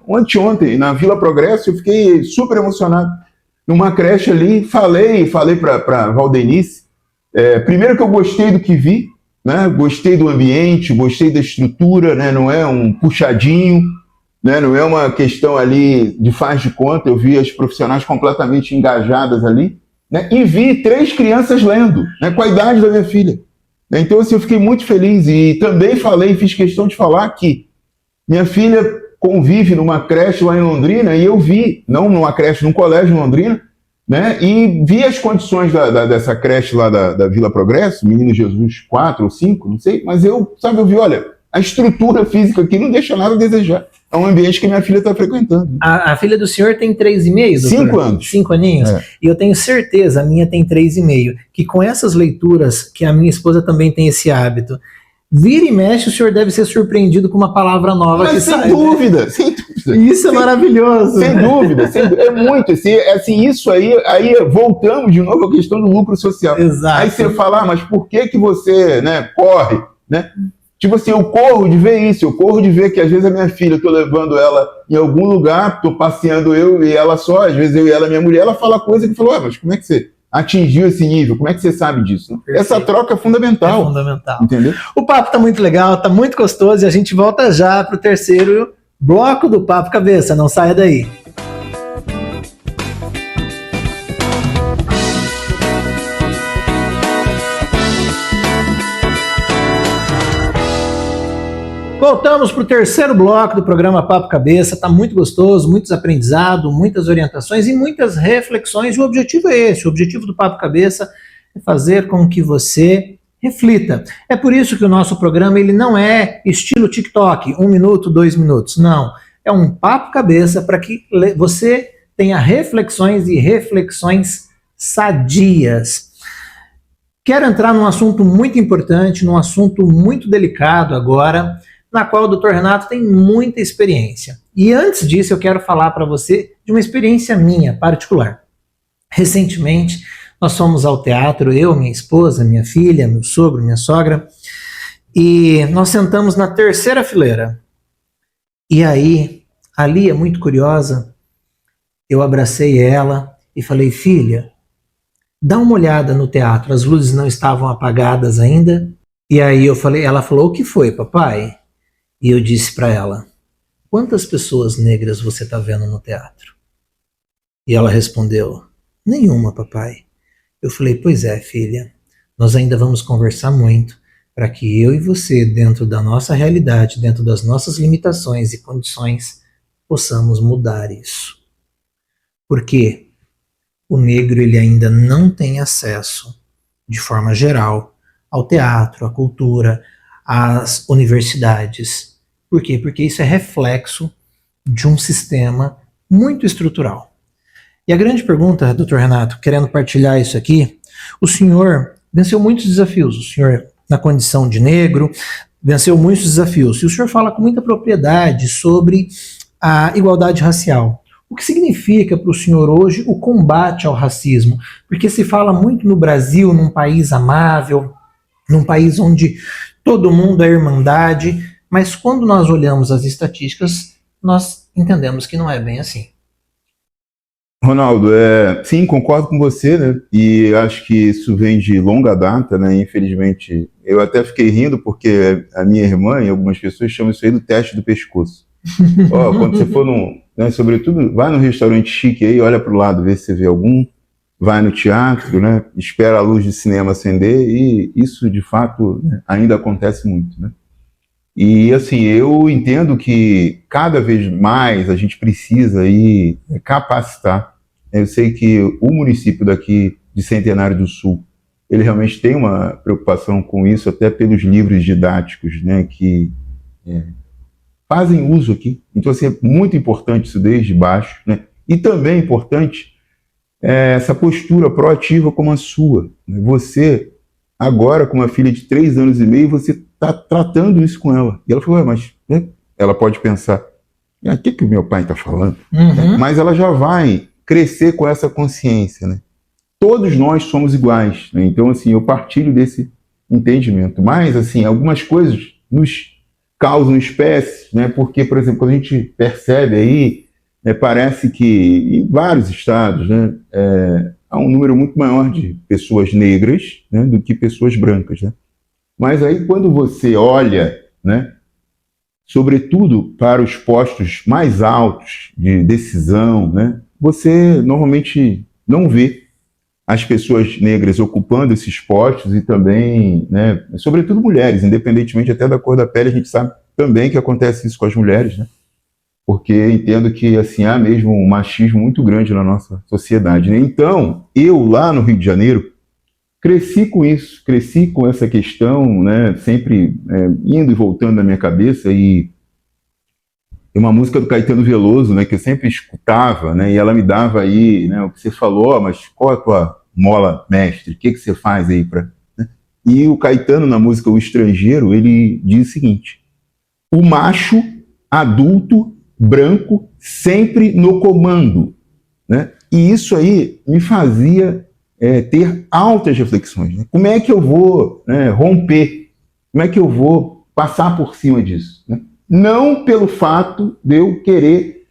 S2: anteontem, na Vila Progresso, eu fiquei super emocionado. Numa creche ali, falei para Valdenice, primeiro que eu gostei do que vi, né? Gostei do ambiente, gostei da estrutura, né? Não é um puxadinho, né? Não é uma questão ali de faz de conta, eu vi as profissionais completamente engajadas ali, né? E vi 3 crianças lendo, né? Com a idade da minha filha. Então assim, eu fiquei muito feliz e também fiz questão de falar que minha filha convive numa creche lá em Londrina e eu vi, não numa creche, num colégio em Londrina, né? E vi as condições dessa creche lá da Vila Progresso, Menino Jesus 4 ou 5, não sei, mas eu vi, olha, a estrutura física aqui não deixa nada a desejar. É um ambiente que minha filha está frequentando.
S1: A filha do senhor tem 3,5, doutor?
S2: 5 anos.
S1: 5 aninhos? É. E eu tenho certeza, a minha tem 3,5, que com essas leituras, que a minha esposa também tem esse hábito, vira e mexe, o senhor deve ser surpreendido com uma palavra nova.
S2: Mas
S1: que
S2: sem
S1: sai,
S2: dúvida,
S1: né?
S2: Sem dúvida.
S1: Isso é maravilhoso.
S2: Sem dúvida, é muito. Assim, isso aí voltamos de novo à questão do lucro social.
S1: Exato.
S2: Aí você fala, mas por que você, né, corre, né? Tipo assim, eu corro de ver isso, eu corro de ver que às vezes a minha filha, eu tô levando ela em algum lugar, tô passeando eu e ela só, às vezes eu e ela, minha mulher, ela fala coisa que falou, mas como é que você atingiu esse nível? Como é que você sabe disso? Essa troca é fundamental.
S1: É fundamental.
S2: Entendeu?
S1: O papo tá muito legal, tá muito gostoso e a gente volta já pro terceiro bloco do Papo Cabeça, não saia daí. Voltamos para o terceiro bloco do programa Papo Cabeça. Está muito gostoso, muitos aprendizados, muitas orientações e muitas reflexões. E o objetivo é esse: o objetivo do Papo Cabeça é fazer com que você reflita. É por isso que o nosso programa ele não é estilo TikTok, 1 minuto, 2 minutos. Não. É um Papo Cabeça para que você tenha reflexões e reflexões sadias. Quero entrar num assunto muito importante, num assunto muito delicado agora, na qual o Dr. Renato tem muita experiência. E antes disso, eu quero falar para você de uma experiência minha, particular. Recentemente, nós fomos ao teatro, eu, minha esposa, minha filha, meu sogro, minha sogra, e nós sentamos na terceira fileira. E aí, a Lia, muito curiosa, eu abracei ela e falei, filha, dá uma olhada no teatro, as luzes não estavam apagadas ainda. E aí ela falou, o que foi, papai? E eu disse para ela, quantas pessoas negras você está vendo no teatro? E ela respondeu, nenhuma, papai. Eu falei, pois é, filha, nós ainda vamos conversar muito para que eu e você, dentro da nossa realidade, dentro das nossas limitações e condições, possamos mudar isso. Porque o negro ele ainda não tem acesso, de forma geral, ao teatro, à cultura, às universidades. Por quê? Porque isso é reflexo de um sistema muito estrutural. E a grande pergunta, Dr. Renato, querendo partilhar isso aqui, o senhor venceu muitos desafios, o senhor, na condição de negro, venceu muitos desafios. E o senhor fala com muita propriedade sobre a igualdade racial. O que significa para o senhor hoje o combate ao racismo? Porque se fala muito no Brasil, num país amável, num país onde todo mundo é irmandade, mas quando nós olhamos as estatísticas, nós entendemos que não é bem assim.
S2: Ronaldo, sim, concordo com você, né? E acho que isso vem de longa data, né? Infelizmente, eu até fiquei rindo porque a minha irmã e algumas pessoas chamam isso aí do teste do pescoço. Quando você for sobretudo, vai num restaurante chique aí, olha para o lado, vê se você vê algum, vai no teatro, né? Espera a luz de cinema acender e isso, de fato, ainda acontece muito, né? E, assim, eu entendo que cada vez mais a gente precisa aí capacitar. Eu sei que o município daqui de Centenário do Sul, ele realmente tem uma preocupação com isso, até pelos livros didáticos, né, que fazem uso aqui. Então, assim, é muito importante isso desde baixo, né? E também é importante essa postura proativa como a sua. Você, agora, com uma filha de 3 anos e meio, você está tratando isso com ela. E ela falou, mas ela pode pensar, o que o meu pai está falando?
S1: Uhum.
S2: Mas ela já vai crescer com essa consciência, né? Todos nós somos iguais, né? Então, assim, eu partilho desse entendimento. Mas, assim, algumas coisas nos causam espécie, né? Porque, por exemplo, quando a gente percebe aí, parece que em vários estados, né, há um número muito maior de pessoas negras, né, do que pessoas brancas, né? Mas aí quando você olha, né, sobretudo para os postos mais altos de decisão, né, você normalmente não vê as pessoas negras ocupando esses postos e também, né, sobretudo mulheres, independentemente até da cor da pele, a gente sabe também que acontece isso com as mulheres, né? porque entendo que assim há mesmo um machismo muito grande na nossa sociedade, né? Então, eu lá no Rio de Janeiro cresci com isso, cresci com essa questão, né? Sempre indo e voltando na minha cabeça, e uma música do Caetano Veloso, né? Que eu sempre escutava, né? E ela me dava aí, né? O que você falou, mas qual a tua mola mestre? O que você faz aí para? E o Caetano, na música O Estrangeiro, ele diz o seguinte: o macho adulto branco sempre no comando, né? E isso aí me fazia ter altas reflexões, né? Como é que eu vou, né, romper? Como é que eu vou passar por cima disso, né? Não pelo fato de eu querer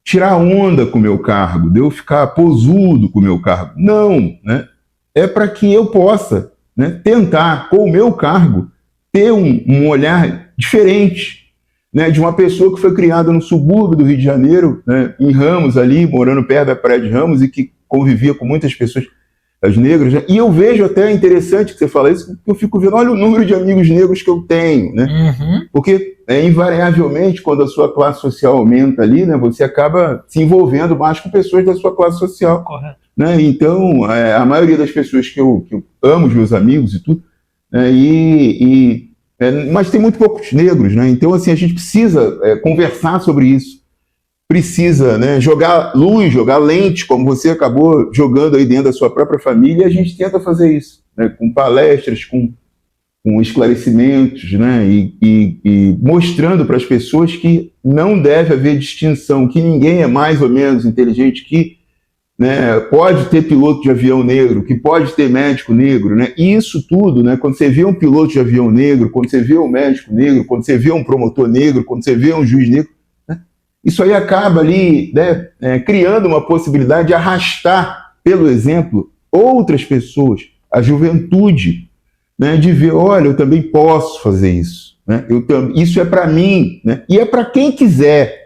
S2: tirar onda com o meu cargo, de eu ficar posudo com o meu cargo. Não, né? É para que eu possa, né, tentar, com o meu cargo, ter um olhar diferente, né, de uma pessoa que foi criada no subúrbio do Rio de Janeiro, né, em Ramos ali, morando perto da Praia de Ramos, e que convivia com muitas pessoas, as negras, né? E eu vejo até interessante que você fala isso, porque eu fico vendo, olha o número de amigos negros que eu tenho, né?
S1: Uhum.
S2: Porque invariavelmente, quando a sua classe social aumenta ali, né, você acaba se envolvendo mais com pessoas da sua classe social.
S1: Correto.
S2: Né? Então, a maioria das pessoas que eu amo, os meus amigos e tudo, mas tem muito poucos negros, né? Então, assim, a gente precisa conversar sobre isso, precisa, né, jogar luz, jogar lente, como você acabou jogando aí dentro da sua própria família, e a gente tenta fazer isso, né, com palestras, com esclarecimentos, né, e mostrando para as pessoas que não deve haver distinção, que ninguém é mais ou menos inteligente, que, né, pode ter piloto de avião negro, que pode ter médico negro, né? E isso tudo, né, quando você vê um piloto de avião negro, quando você vê um médico negro, quando você vê um promotor negro, quando você vê um juiz negro, né, isso aí acaba ali, né, criando uma possibilidade de arrastar, pelo exemplo, outras pessoas, a juventude, né, de ver, olha, eu também posso fazer isso, né? Isso é para mim, né? E é para quem quiser.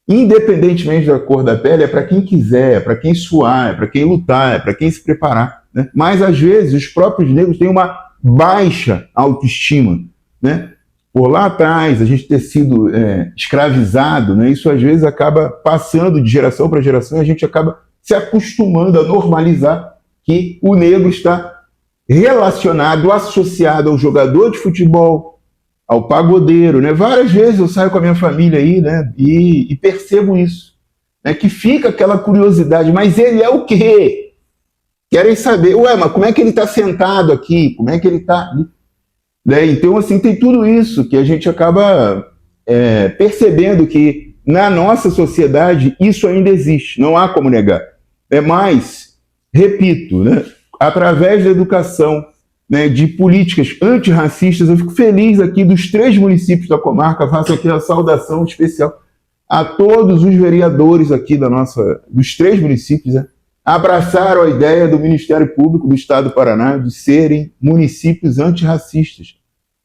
S2: Independentemente da cor da pele, é para quem quiser, é para quem suar, é para quem lutar, é para quem se preparar, né? Mas, às vezes, os próprios negros têm uma baixa autoestima, né? Por lá atrás, a gente ter sido escravizado, né? Isso, às vezes, acaba passando de geração para geração, e a gente acaba se acostumando a normalizar que o negro está relacionado, associado ao jogador de futebol, ao pagodeiro, né? Várias vezes eu saio com a minha família aí, né, e percebo isso, né, que fica aquela curiosidade, mas ele é o quê? Querem saber, ué, mas como é que ele está sentado aqui? Como é que ele está ali? Né? Então, assim, tem tudo isso que a gente acaba percebendo que na nossa sociedade isso ainda existe, não há como negar. Mas, repito, né, através da educação, né, de políticas antirracistas, eu fico feliz aqui dos 3 municípios da comarca, faço aqui a saudação especial a todos os vereadores aqui dos 3 municípios, né, abraçaram a ideia do Ministério Público do Estado do Paraná de serem municípios antirracistas.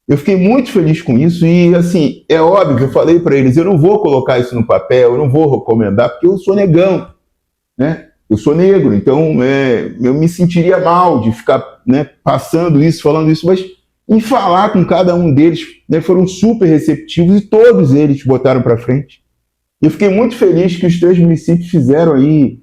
S2: Eu fiquei muito feliz com isso e, assim, é óbvio, eu falei para eles, eu não vou colocar isso no papel, eu não vou recomendar, porque eu sou negão, né? Eu sou negro, então eu me sentiria mal de ficar, né, passando isso, falando isso, mas em falar com cada um deles, né, foram super receptivos e todos eles botaram para frente. Eu fiquei muito feliz que os 3 municípios fizeram aí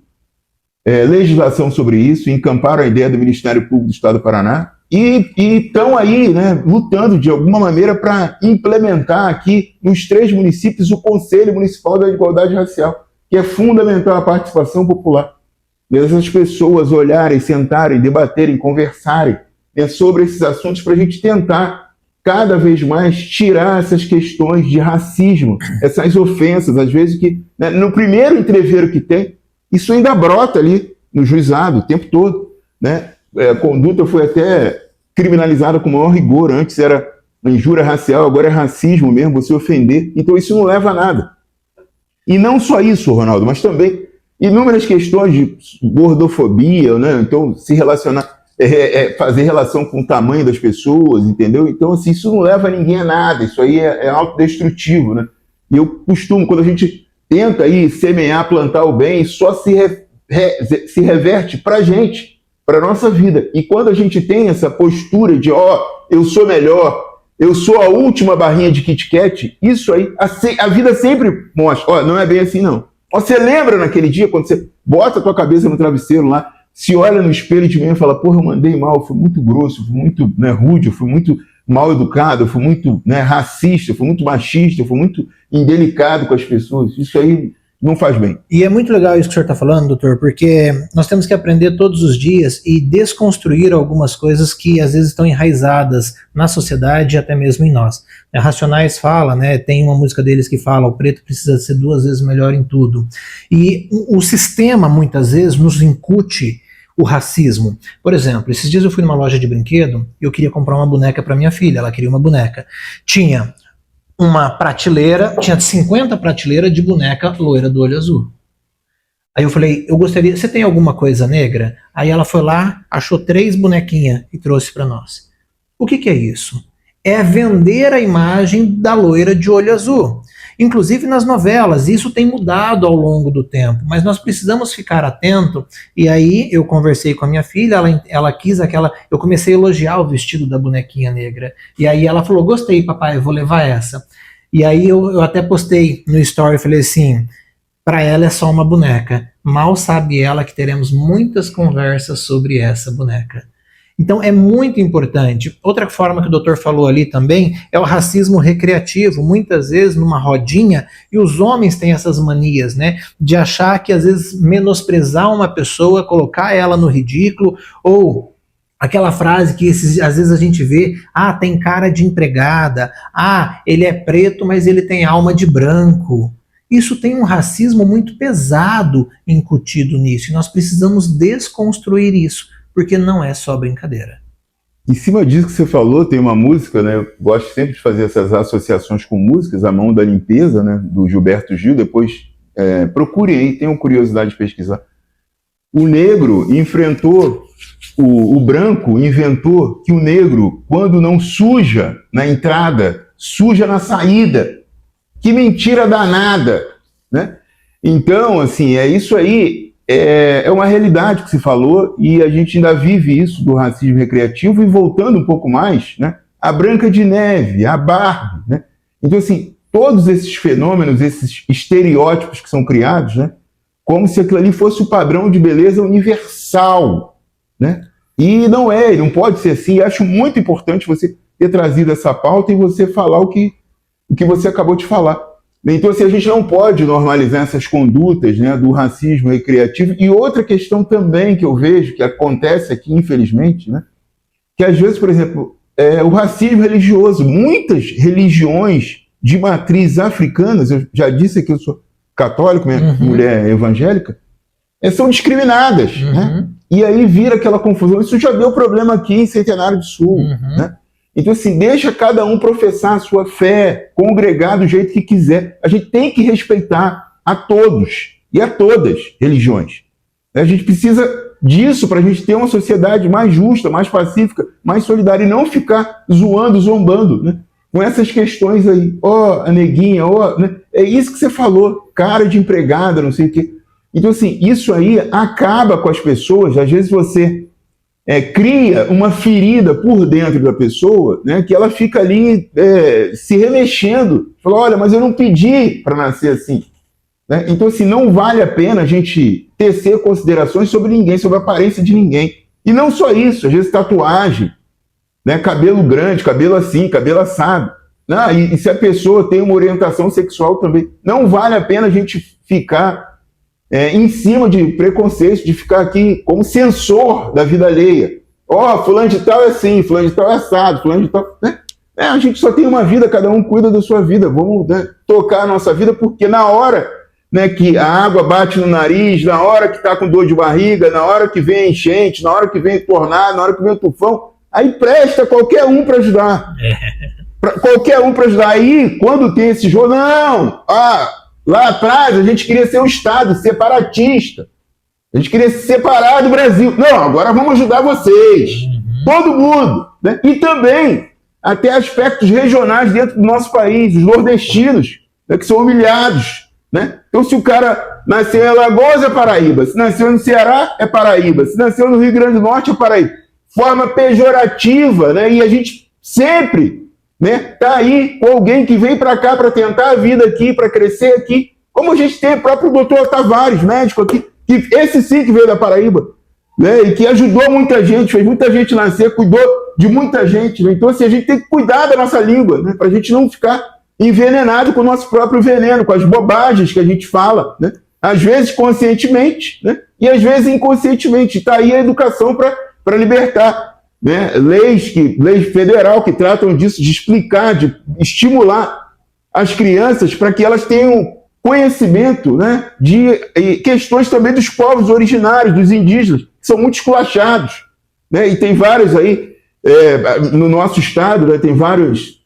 S2: legislação sobre isso, encamparam a ideia do Ministério Público do Estado do Paraná e estão aí, né, lutando de alguma maneira para implementar aqui nos 3 municípios o Conselho Municipal da Igualdade Racial, que é fundamental a participação popular. Essas pessoas olharem, sentarem, debaterem, conversarem, né, sobre esses assuntos para a gente tentar cada vez mais tirar essas questões de racismo, essas ofensas, às vezes que, né, no primeiro entreveiro que tem, isso ainda brota ali no juizado o tempo todo, né? A conduta foi até criminalizada com maior rigor, antes era injúria racial, agora é racismo mesmo, você ofender, então isso não leva a nada. E não só isso, Ronaldo, mas também inúmeras questões de gordofobia, né? Então, se relacionar, fazer relação com o tamanho das pessoas, entendeu? Então, assim, isso não leva ninguém a nada, isso aí é autodestrutivo, né? E eu costumo, quando a gente tenta aí semear, plantar o bem, só se reverte para a gente, para a nossa vida. E quando a gente tem essa postura de, eu sou melhor, eu sou a última barrinha de Kit Kat, isso aí, a vida sempre mostra, ó, não é bem assim não. Ó, você lembra naquele dia, quando você bota a tua cabeça no travesseiro lá, se olha no espelho de manhã e fala, porra, eu mandei mal, eu fui muito grosso, eu fui muito, né, rude, eu fui muito mal educado, eu fui muito, né, racista, eu fui muito machista, eu fui muito indelicado com as pessoas, isso aí não faz bem.
S1: E é muito legal isso que o senhor está falando, doutor, porque nós temos que aprender todos os dias e desconstruir algumas coisas que às vezes estão enraizadas na sociedade e até mesmo em nós. Racionais fala, né, tem uma música deles que fala, o preto precisa ser 2 vezes melhor em tudo. E o sistema, muitas vezes, nos incute o racismo. Por exemplo, esses dias eu fui numa loja de brinquedo e eu queria comprar uma boneca para minha filha, ela queria uma boneca. Tinha uma prateleira, tinha 50 prateleiras de boneca loira do olho azul. Aí eu falei, eu gostaria, você tem alguma coisa negra? Aí ela foi lá, achou 3 bonequinhas e trouxe para nós. O que é isso? É vender a imagem da loira de olho azul. Inclusive nas novelas, isso tem mudado ao longo do tempo, mas nós precisamos ficar atento. E aí eu conversei com a minha filha, ela quis aquela, eu comecei a elogiar o vestido da bonequinha negra, e aí ela falou, gostei papai, eu vou levar essa. E aí eu até postei no story, falei assim, para ela é só uma boneca, mal sabe ela que teremos muitas conversas sobre essa boneca. Então é muito importante. Outra forma que o doutor falou ali também é o racismo recreativo, muitas vezes numa rodinha, e os homens têm essas manias, né, de achar que às vezes menosprezar uma pessoa, colocar ela no ridículo, ou aquela frase que às vezes a gente vê, tem cara de empregada, ele é preto, mas ele tem alma de branco. Isso tem um racismo muito pesado incutido nisso, e nós precisamos desconstruir isso, porque não é só brincadeira.
S2: Em cima disso que você falou, tem uma música, né? Eu gosto sempre de fazer essas associações com músicas, A Mão da Limpeza, né? Do Gilberto Gil, depois procurem aí, tenham curiosidade de pesquisar. O negro enfrentou, o branco inventou que o negro, quando não suja na entrada, suja na saída. Que mentira danada, né? Então, assim, isso aí é uma realidade que se falou e a gente ainda vive isso do racismo recreativo. E voltando um pouco mais, né, a Branca de Neve, a Barbie, né? Então, assim, todos esses fenômenos, esses estereótipos que são criados, né, como se aquilo ali fosse o padrão de beleza universal, né? E não é, não pode ser assim. Acho muito importante você ter trazido essa pauta e você falar o que você acabou de falar. Então, assim, a gente não pode normalizar essas condutas, né, do racismo recreativo. E outra questão também que eu vejo, que acontece aqui, infelizmente, né, que às vezes, por exemplo, o racismo religioso. Muitas religiões de matriz africanas, eu já disse que eu sou católico, minha mulher é evangélica, são discriminadas. Né? E aí vira aquela confusão. Isso já deu problema aqui em Centenário do Sul, né? Então, assim, deixa cada um professar a sua fé, congregar do jeito que quiser. A gente tem que respeitar a todos e a todas religiões. A gente precisa disso para a gente ter uma sociedade mais justa, mais pacífica, mais solidária, e não ficar zoando, zombando, né, com essas questões aí. A neguinha, né? É isso que você falou, cara de empregada, não sei o quê. Então, assim, isso aí acaba com as pessoas. Às vezes você cria uma ferida por dentro da pessoa, né, que ela fica ali se remexendo. Fala, olha, mas eu não pedi para nascer assim. Né? Então, assim, não vale a pena a gente tecer considerações sobre ninguém, sobre a aparência de ninguém. E não só isso, às vezes tatuagem, né, cabelo grande, cabelo assim, cabelo assado. E se a pessoa tem uma orientação sexual também, não vale a pena a gente ficar em cima de preconceitos, de ficar aqui como censor da vida alheia. Fulano de tal é assim, fulano de tal é assado, fulano de tal... Né? A gente só tem uma vida, cada um cuida da sua vida. Vamos, né, tocar a nossa vida, porque na hora, né, que a água bate no nariz, na hora que está com dor de barriga, na hora que vem a enchente, na hora que vem o tornado, na hora que vem o tufão, aí presta qualquer um para ajudar. Qualquer um para ajudar. Aí, quando tem esse jogo, não! Lá atrás, a gente queria ser um Estado separatista. A gente queria se separar do Brasil. Não, agora vamos ajudar vocês. Todo mundo. Né? E também, até aspectos regionais dentro do nosso país, os nordestinos, né, que são humilhados. Né? Então, se o cara nasceu em Alagoas, é Paraíba. Se nasceu no Ceará, é Paraíba. Se nasceu no Rio Grande do Norte, é Paraíba. Forma pejorativa, né? E a gente sempre né? Tá aí com alguém que vem para cá para tentar a vida aqui, para crescer aqui, como a gente tem o próprio doutor Tavares, médico aqui, que esse sim que veio da Paraíba, né? E que ajudou muita gente, fez muita gente nascer, cuidou de muita gente, né? Então assim, a gente tem que cuidar da nossa língua, né? Para a gente não ficar envenenado com o nosso próprio veneno, com as bobagens que a gente fala, né? Às vezes conscientemente, né? E às vezes inconscientemente. Está aí a educação para libertar, né? Leis federal que tratam disso, de explicar, de estimular as crianças para que elas tenham conhecimento, né? De questões também dos povos originários, dos indígenas, que são muito esculachados, né? E tem vários aí, no nosso estado, né? Tem vários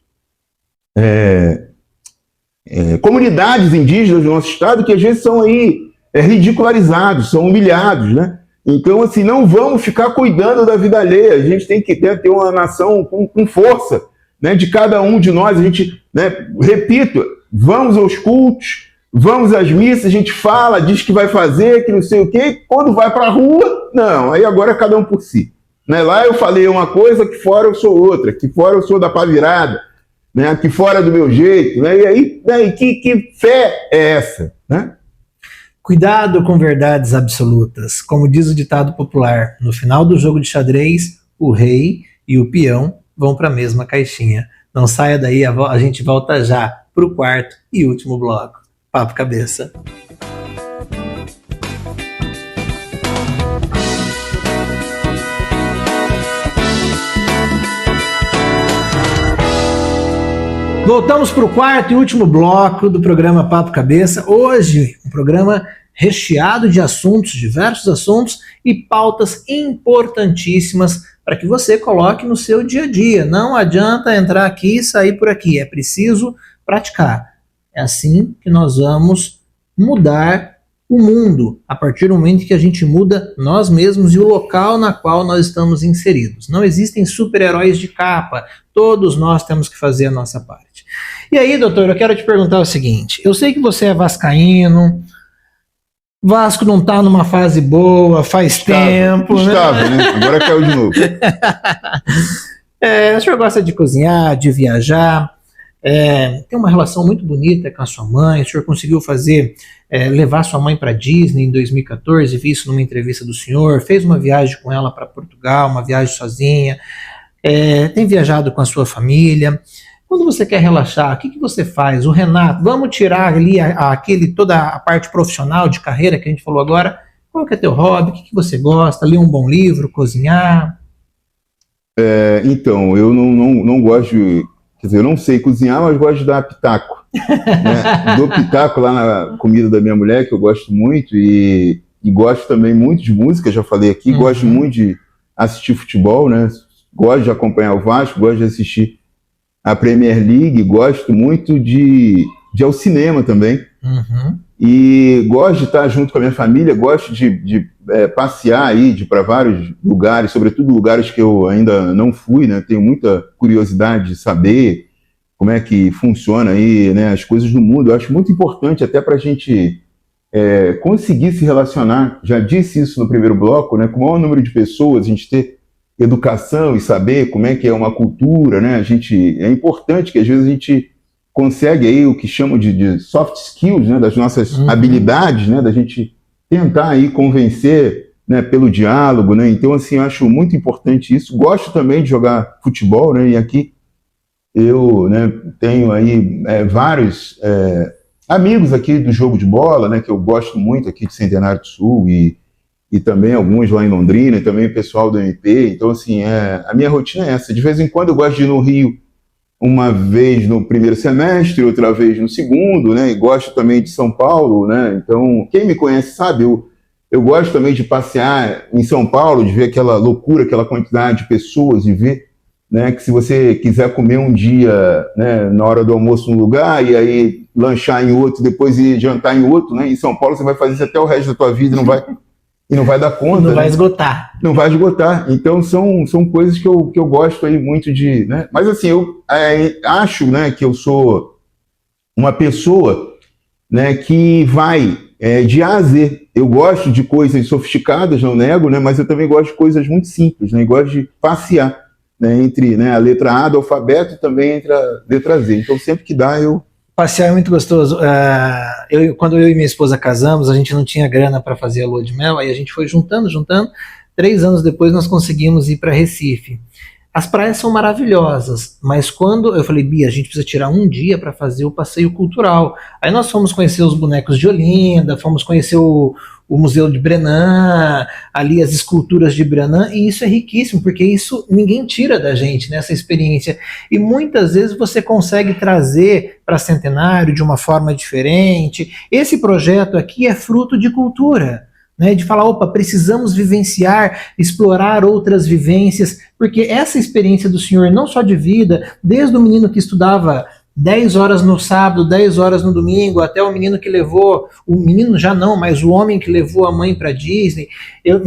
S2: comunidades indígenas do nosso estado que às vezes são aí ridicularizados, são humilhados, né? Então, assim, não vamos ficar cuidando da vida alheia, a gente tem que ter uma nação com força, né? De cada um de nós, a gente, né? Repito, vamos aos cultos, vamos às missas, a gente fala, diz que vai fazer, que não sei o quê, e quando vai para a rua, não, aí agora é cada um por si, né? Lá eu falei uma coisa, que fora eu sou outra, que fora eu sou da pá virada, né? Aqui fora do meu jeito, né? E aí, né? Que fé é essa, né?
S1: Cuidado com verdades absolutas. Como diz o ditado popular, no final do jogo de xadrez, o rei e o peão vão para a mesma caixinha. Não saia daí, a gente volta já para o quarto e último bloco. Papo Cabeça. Voltamos para o quarto e último bloco do programa Papo Cabeça. Hoje, um programa recheado de assuntos, diversos assuntos e pautas importantíssimas para que você coloque no seu dia a dia. Não adianta entrar aqui e sair por aqui, é preciso praticar. É assim que nós vamos mudar o mundo, a partir do momento que a gente muda nós mesmos e o local na qual nós estamos inseridos. Não existem super-heróis de capa, todos nós temos que fazer a nossa parte. E aí, doutor, eu quero te perguntar o seguinte, eu sei que você é vascaíno, Vasco não está numa fase boa, faz tempo.
S2: Estava, né? Agora caiu de novo.
S1: O senhor gosta de cozinhar, de viajar, tem uma relação muito bonita com a sua mãe, o senhor conseguiu levar sua mãe para Disney em 2014, vi isso numa entrevista do senhor, fez uma viagem com ela para Portugal, uma viagem sozinha, tem viajado com a sua família. Quando você quer relaxar, o que você faz? O Renato, vamos tirar ali toda a parte profissional de carreira que a gente falou agora. Qual que é teu hobby? O que você gosta? Ler um bom livro? Cozinhar?
S2: Então, eu não gosto de... Quer dizer, eu não sei cozinhar, mas gosto de dar pitaco. Né? Dou pitaco lá na comida da minha mulher, que eu gosto muito, e gosto também muito de música, já falei aqui, gosto muito de assistir futebol, né? Gosto de acompanhar o Vasco, gosto de assistir a Premier League, gosto muito de ir ao cinema também. E gosto de estar junto com a minha família, gosto de passear aí, de ir para vários lugares, sobretudo lugares que eu ainda não fui, né? Tenho muita curiosidade de saber como é que funciona aí, né, as coisas do mundo. Eu acho muito importante até para a gente conseguir se relacionar. Já disse isso no primeiro bloco, né? Com o maior número de pessoas, a gente ter educação e saber como é que é uma cultura, né? É importante que às vezes a gente consegue aí o que chamam de soft skills, né? Das nossas habilidades, né? Da gente tentar aí convencer, né? Pelo diálogo, né? Então, assim, eu acho muito importante isso. Gosto também de jogar futebol, né? E aqui eu, né, tenho aí vários amigos aqui do jogo de bola, né? Que eu gosto muito aqui de Centenário do Sul e também alguns lá em Londrina, e também o pessoal do MP. Então, assim, a minha rotina é essa. De vez em quando eu gosto de ir no Rio uma vez no primeiro semestre, outra vez no segundo, né? E gosto também de São Paulo, né? Então, quem me conhece sabe, eu gosto também de passear em São Paulo, de ver aquela loucura, aquela quantidade de pessoas, e ver, né, que se você quiser comer um dia, né, na hora do almoço num lugar, e aí lanchar em outro, depois ir jantar em outro, né? Em São Paulo você vai fazer isso até o resto da tua vida, e não vai dar conta.
S1: Não vai
S2: né?
S1: esgotar.
S2: Não vai esgotar. Então, são coisas que eu gosto aí muito de... Né? Mas, assim, eu acho, né, que eu sou uma pessoa, né, que vai de A a Z. Eu gosto de coisas sofisticadas, não nego, né, mas eu também gosto de coisas muito simples, né, e gosto de passear. né, entre, né, a letra A do alfabeto e também entre a letra Z. Então, sempre que dá, eu...
S1: Passear é muito gostoso. Quando eu e minha esposa casamos, a gente não tinha grana para fazer a lua de mel, aí a gente foi juntando. 3 anos depois nós conseguimos ir para Recife. As praias são maravilhosas, mas quando eu falei, Bia, a gente precisa tirar um dia para fazer o passeio cultural. Aí nós fomos conhecer os bonecos de Olinda, fomos conhecer o Museu de Brenan, ali as esculturas de Brenan, e isso é riquíssimo, porque isso ninguém tira da gente, né, essa experiência. E muitas vezes você consegue trazer para Centenário de uma forma diferente. Esse projeto aqui é fruto de cultura, né, de falar, opa, precisamos vivenciar, explorar outras vivências, porque essa experiência do senhor, não só de vida, desde o menino que estudava 10 horas no sábado, 10 horas no domingo, até o menino que levou, o menino já não, mas o homem que levou a mãe para Disney.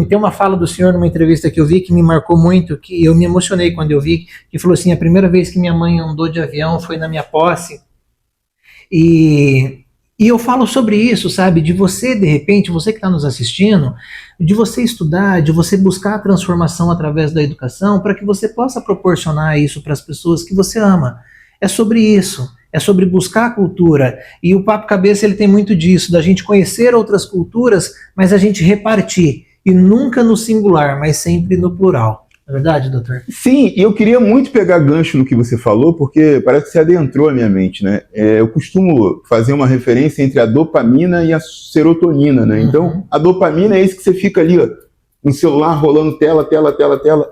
S1: Tem uma fala do senhor numa entrevista que eu vi que me marcou muito, que eu me emocionei quando eu vi, que falou assim, a primeira vez que minha mãe andou de avião foi na minha posse, e eu falo sobre isso, sabe, de você, de repente, você que está nos assistindo, de você estudar, de você buscar a transformação através da educação, para que você possa proporcionar isso para as pessoas que você ama. É sobre isso, é sobre buscar a cultura. E o Papo Cabeça ele tem muito disso, da gente conhecer outras culturas, mas a gente repartir. E nunca no singular, mas sempre no plural. É verdade, doutor?
S2: Sim, e eu queria muito pegar gancho no que você falou, porque parece que você adentrou a minha mente, né? Eu costumo fazer uma referência entre a dopamina e a serotonina, né? Então, a dopamina é isso que você fica ali, ó, no celular, rolando tela.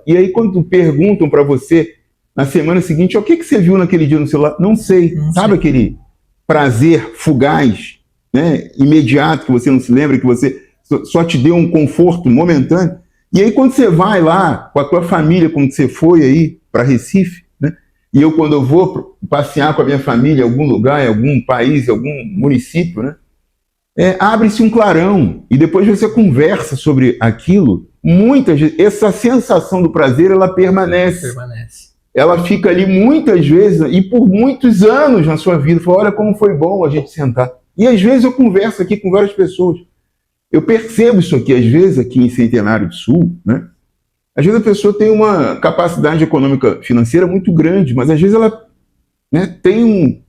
S2: E aí, quando perguntam para você, na semana seguinte, o que você viu naquele dia no celular? Não sei. Sabe aquele prazer fugaz, né? Imediato, que você não se lembra, que você só te deu um conforto momentâneo? E aí, quando você vai lá com a tua família, como você foi aí para Recife, né? E eu, quando eu vou passear com a minha família em algum lugar, em algum país, em algum município, né? Abre-se um clarão e depois você conversa sobre aquilo. Muitas vezes, essa sensação do prazer, ela permanece. Ela fica ali muitas vezes e por muitos anos na sua vida. Fala, olha como foi bom a gente sentar. E às vezes eu converso aqui com várias pessoas. Eu percebo isso aqui, às vezes, aqui em Centenário do Sul, né? Às vezes a pessoa tem uma capacidade econômica financeira muito grande, mas às vezes ela, né, tem um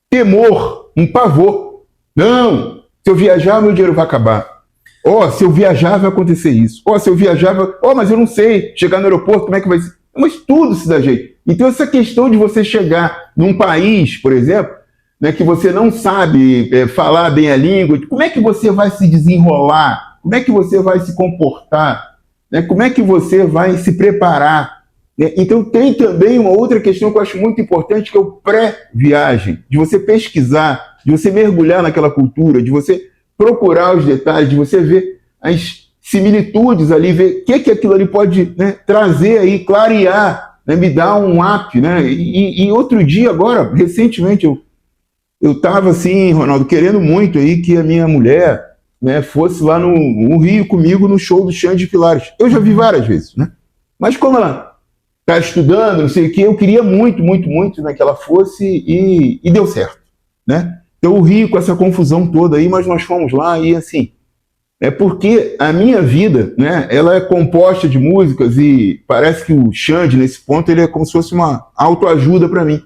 S2: temor, um pavor. Não, se eu viajar, meu dinheiro vai acabar. Se eu viajar, vai acontecer isso. Se eu viajar, mas eu não sei, chegar no aeroporto, como é que vai ser? Mas tudo se dá jeito. Então essa questão de você chegar num país, por exemplo, né, que você não sabe falar bem a língua, como é que você vai se desenrolar? Como é que você vai se comportar? Né? Como é que você vai se preparar? Né? Então tem também uma outra questão que eu acho muito importante, que é o pré-viagem, de você pesquisar, de você mergulhar naquela cultura, de você procurar os detalhes, de você ver as similitudes ali, ver o que aquilo ali pode, né, trazer aí, clarear, né, me dar um up, né? E outro dia agora, recentemente, eu estava assim, Ronaldo, querendo muito aí que a minha mulher, né, fosse lá no Rio comigo no show do Xande de Pilares. Eu já vi várias vezes, né? Mas como ela está estudando, não sei o que, eu queria muito, né, que ela fosse e deu certo, né? Então o Rio com essa confusão toda aí, mas nós fomos lá e assim, porque a minha vida, né, ela é composta de músicas e parece que o Xande, nesse ponto, ele é como se fosse uma autoajuda para mim.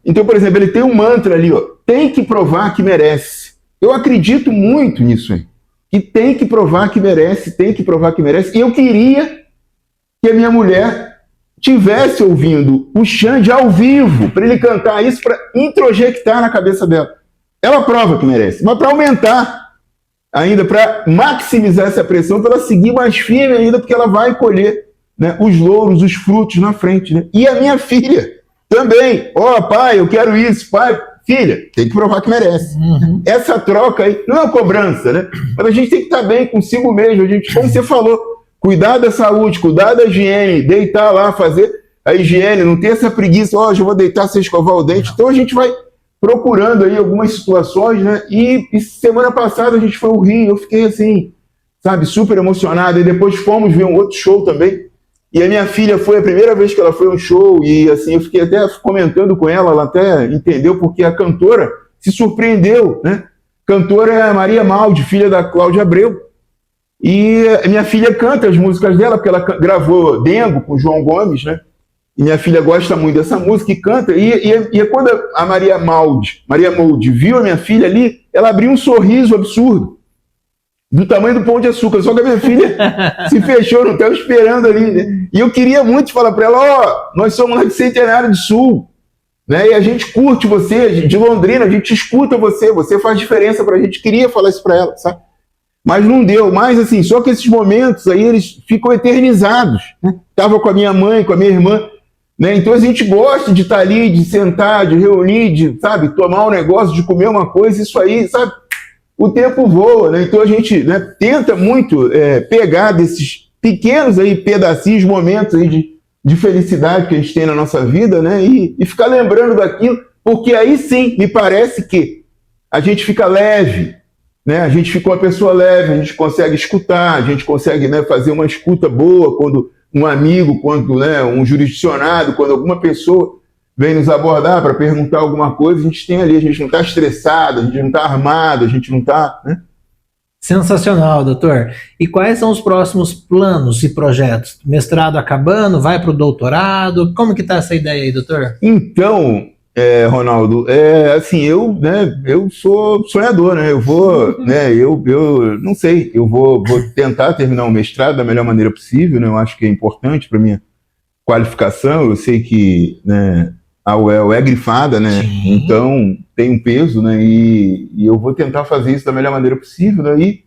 S2: Então, por exemplo, ele tem um mantra ali, tem que provar que merece. Eu acredito muito nisso aí, que tem que provar que merece, e eu queria que a minha mulher tivesse ouvindo o Xande ao vivo, para ele cantar isso, para introjectar na cabeça dela. Ela prova que merece, mas para aumentar ainda, para maximizar essa pressão, para ela seguir mais firme ainda, porque ela vai colher, né, os louros, os frutos na frente, né? E a minha filha também, pai, eu quero isso, pai, filha, tem que provar que merece. Essa troca aí, não é uma cobrança, né? Mas a gente tem que estar bem consigo mesmo, a gente, como você falou, cuidar da saúde, cuidar da higiene, deitar lá, fazer a higiene, não ter essa preguiça, já vou deitar sem escovar o dente. Então a gente vai procurando aí algumas situações, né? E semana passada a gente foi ao Rio, eu fiquei assim, sabe, super emocionado, e depois fomos ver um outro show também. E a minha filha foi a primeira vez que ela foi a um show, e assim, eu fiquei até comentando com ela até entendeu, porque a cantora se surpreendeu, né? Cantora é a Maria Maldi, filha da Cláudia Abreu. E a minha filha canta as músicas dela, porque ela gravou Dengo com o João Gomes, né? E minha filha gosta muito dessa música e canta. E quando a Maria Molde viu a minha filha ali, ela abriu um sorriso absurdo, do tamanho do Pão de Açúcar. Só que a minha filha se fechou, não estava esperando ali, né? E eu queria muito falar para ela, nós somos lá de Centenário do Sul, né? E a gente curte você, de Londrina, a gente escuta você faz diferença para a gente. Queria falar isso para ela, sabe? Mas não deu. Mas, assim, só que esses momentos aí, eles ficam eternizados, né? Tava com a minha mãe, com a minha irmã, né? Então a gente gosta de estar ali, de sentar, de reunir, de, sabe, tomar um negócio, de comer uma coisa, isso aí, sabe? O tempo voa, né? Então a gente, né, tenta muito pegar desses pequenos aí pedacinhos, momentos aí de felicidade que a gente tem na nossa vida, né? E ficar lembrando daquilo, porque aí sim, me parece que a gente fica leve, né? A gente fica uma pessoa leve, a gente consegue escutar, a gente consegue, né, fazer uma escuta boa quando um amigo, quando, né, um jurisdicionado, quando alguma pessoa vem nos abordar para perguntar alguma coisa, a gente tem ali, a gente não está estressado, a gente não está armado, a gente não está, né?
S1: Sensacional, doutor. E quais são os próximos planos e projetos? Mestrado acabando, vai para o doutorado? Como que está essa ideia aí, doutor?
S2: Então, Ronaldo, assim, eu sou sonhador, né? Eu vou, né? Eu não sei, eu vou tentar terminar o mestrado da melhor maneira possível, né? Eu acho que é importante para minha qualificação. Eu sei que, né, a UEL é grifada, né? Sim. Então tem um peso, né? E eu vou tentar fazer isso da melhor maneira possível, né?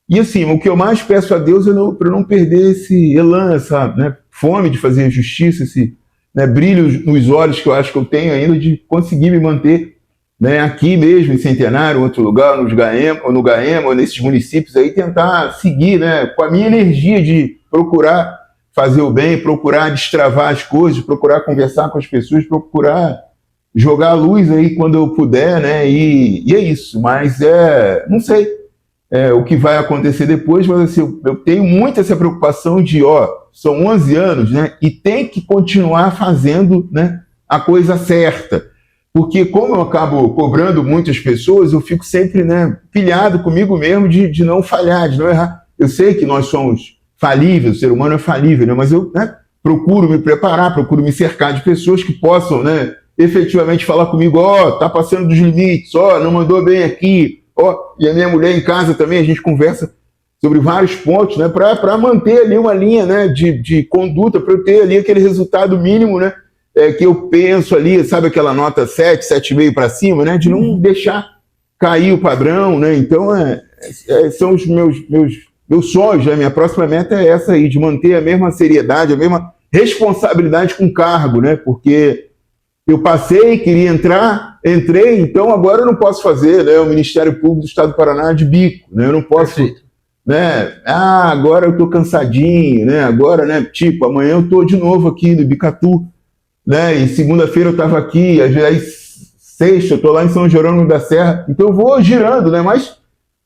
S2: E assim, o que eu mais peço a Deus é para não perder esse elan, essa, né, fome de fazer justiça, esse, né, brilho nos olhos que eu acho que eu tenho ainda de conseguir me manter, né, aqui mesmo em Centenário, em outro lugar, no Gaema, ou nesses municípios aí, tentar seguir, né, com a minha energia de procurar fazer o bem, procurar destravar as coisas, procurar conversar com as pessoas, procurar jogar a luz aí quando eu puder, né? E é isso. Mas não sei o que vai acontecer depois, mas assim, eu tenho muito essa preocupação de, são 11 anos, né? E tem que continuar fazendo, né, a coisa certa. Porque como eu acabo cobrando muitas pessoas, eu fico sempre, né, pilhado comigo mesmo de não falhar, de não errar. Eu sei que nós somos falíveis, o ser humano é falível, né? Mas eu, né, procuro me preparar, procuro me cercar de pessoas que possam, né, efetivamente falar comigo, tá passando dos limites, não mandou bem aqui, e a minha mulher em casa também, a gente conversa sobre vários pontos, né, para manter ali uma linha, né, de conduta, para eu ter ali aquele resultado mínimo, né, que eu penso ali, sabe, aquela nota 7, 7,5 para cima, né, de não deixar cair o padrão, né? Então são os meus sonhos, né? Minha próxima meta é essa aí, de manter a mesma seriedade, a mesma responsabilidade com cargo, né? Porque eu passei, queria entrar, entrei, então agora eu não posso fazer, né, o Ministério Público do Estado do Paraná de bico, né? Eu não posso, né? Agora eu estou cansadinho, né? Agora, né? Tipo, amanhã eu estou de novo aqui no Bicatu, né? E segunda-feira eu estava aqui, às vezes sexta eu estou lá em São Jerônimo da Serra, então eu vou girando, né? Mas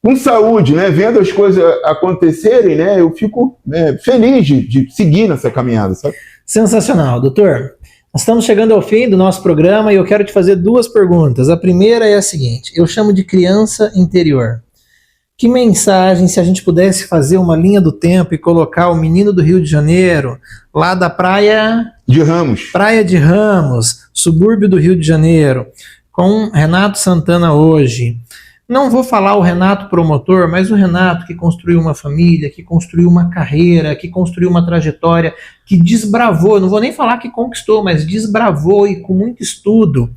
S2: com saúde, né? Vendo as coisas acontecerem, né? Eu fico, né, feliz de seguir nessa caminhada, sabe?
S1: Sensacional, doutor. Nós estamos chegando ao fim do nosso programa e eu quero te fazer duas perguntas. A primeira é a seguinte: eu chamo de criança interior. Que mensagem, se a gente pudesse fazer uma linha do tempo e colocar o menino do Rio de Janeiro, lá da Praia de Ramos, subúrbio do Rio de Janeiro, com Renato Santana hoje. Não vou falar o Renato promotor, mas o Renato que construiu uma família, que construiu uma carreira, que construiu uma trajetória, que desbravou, não vou nem falar que conquistou, mas desbravou e com muito estudo.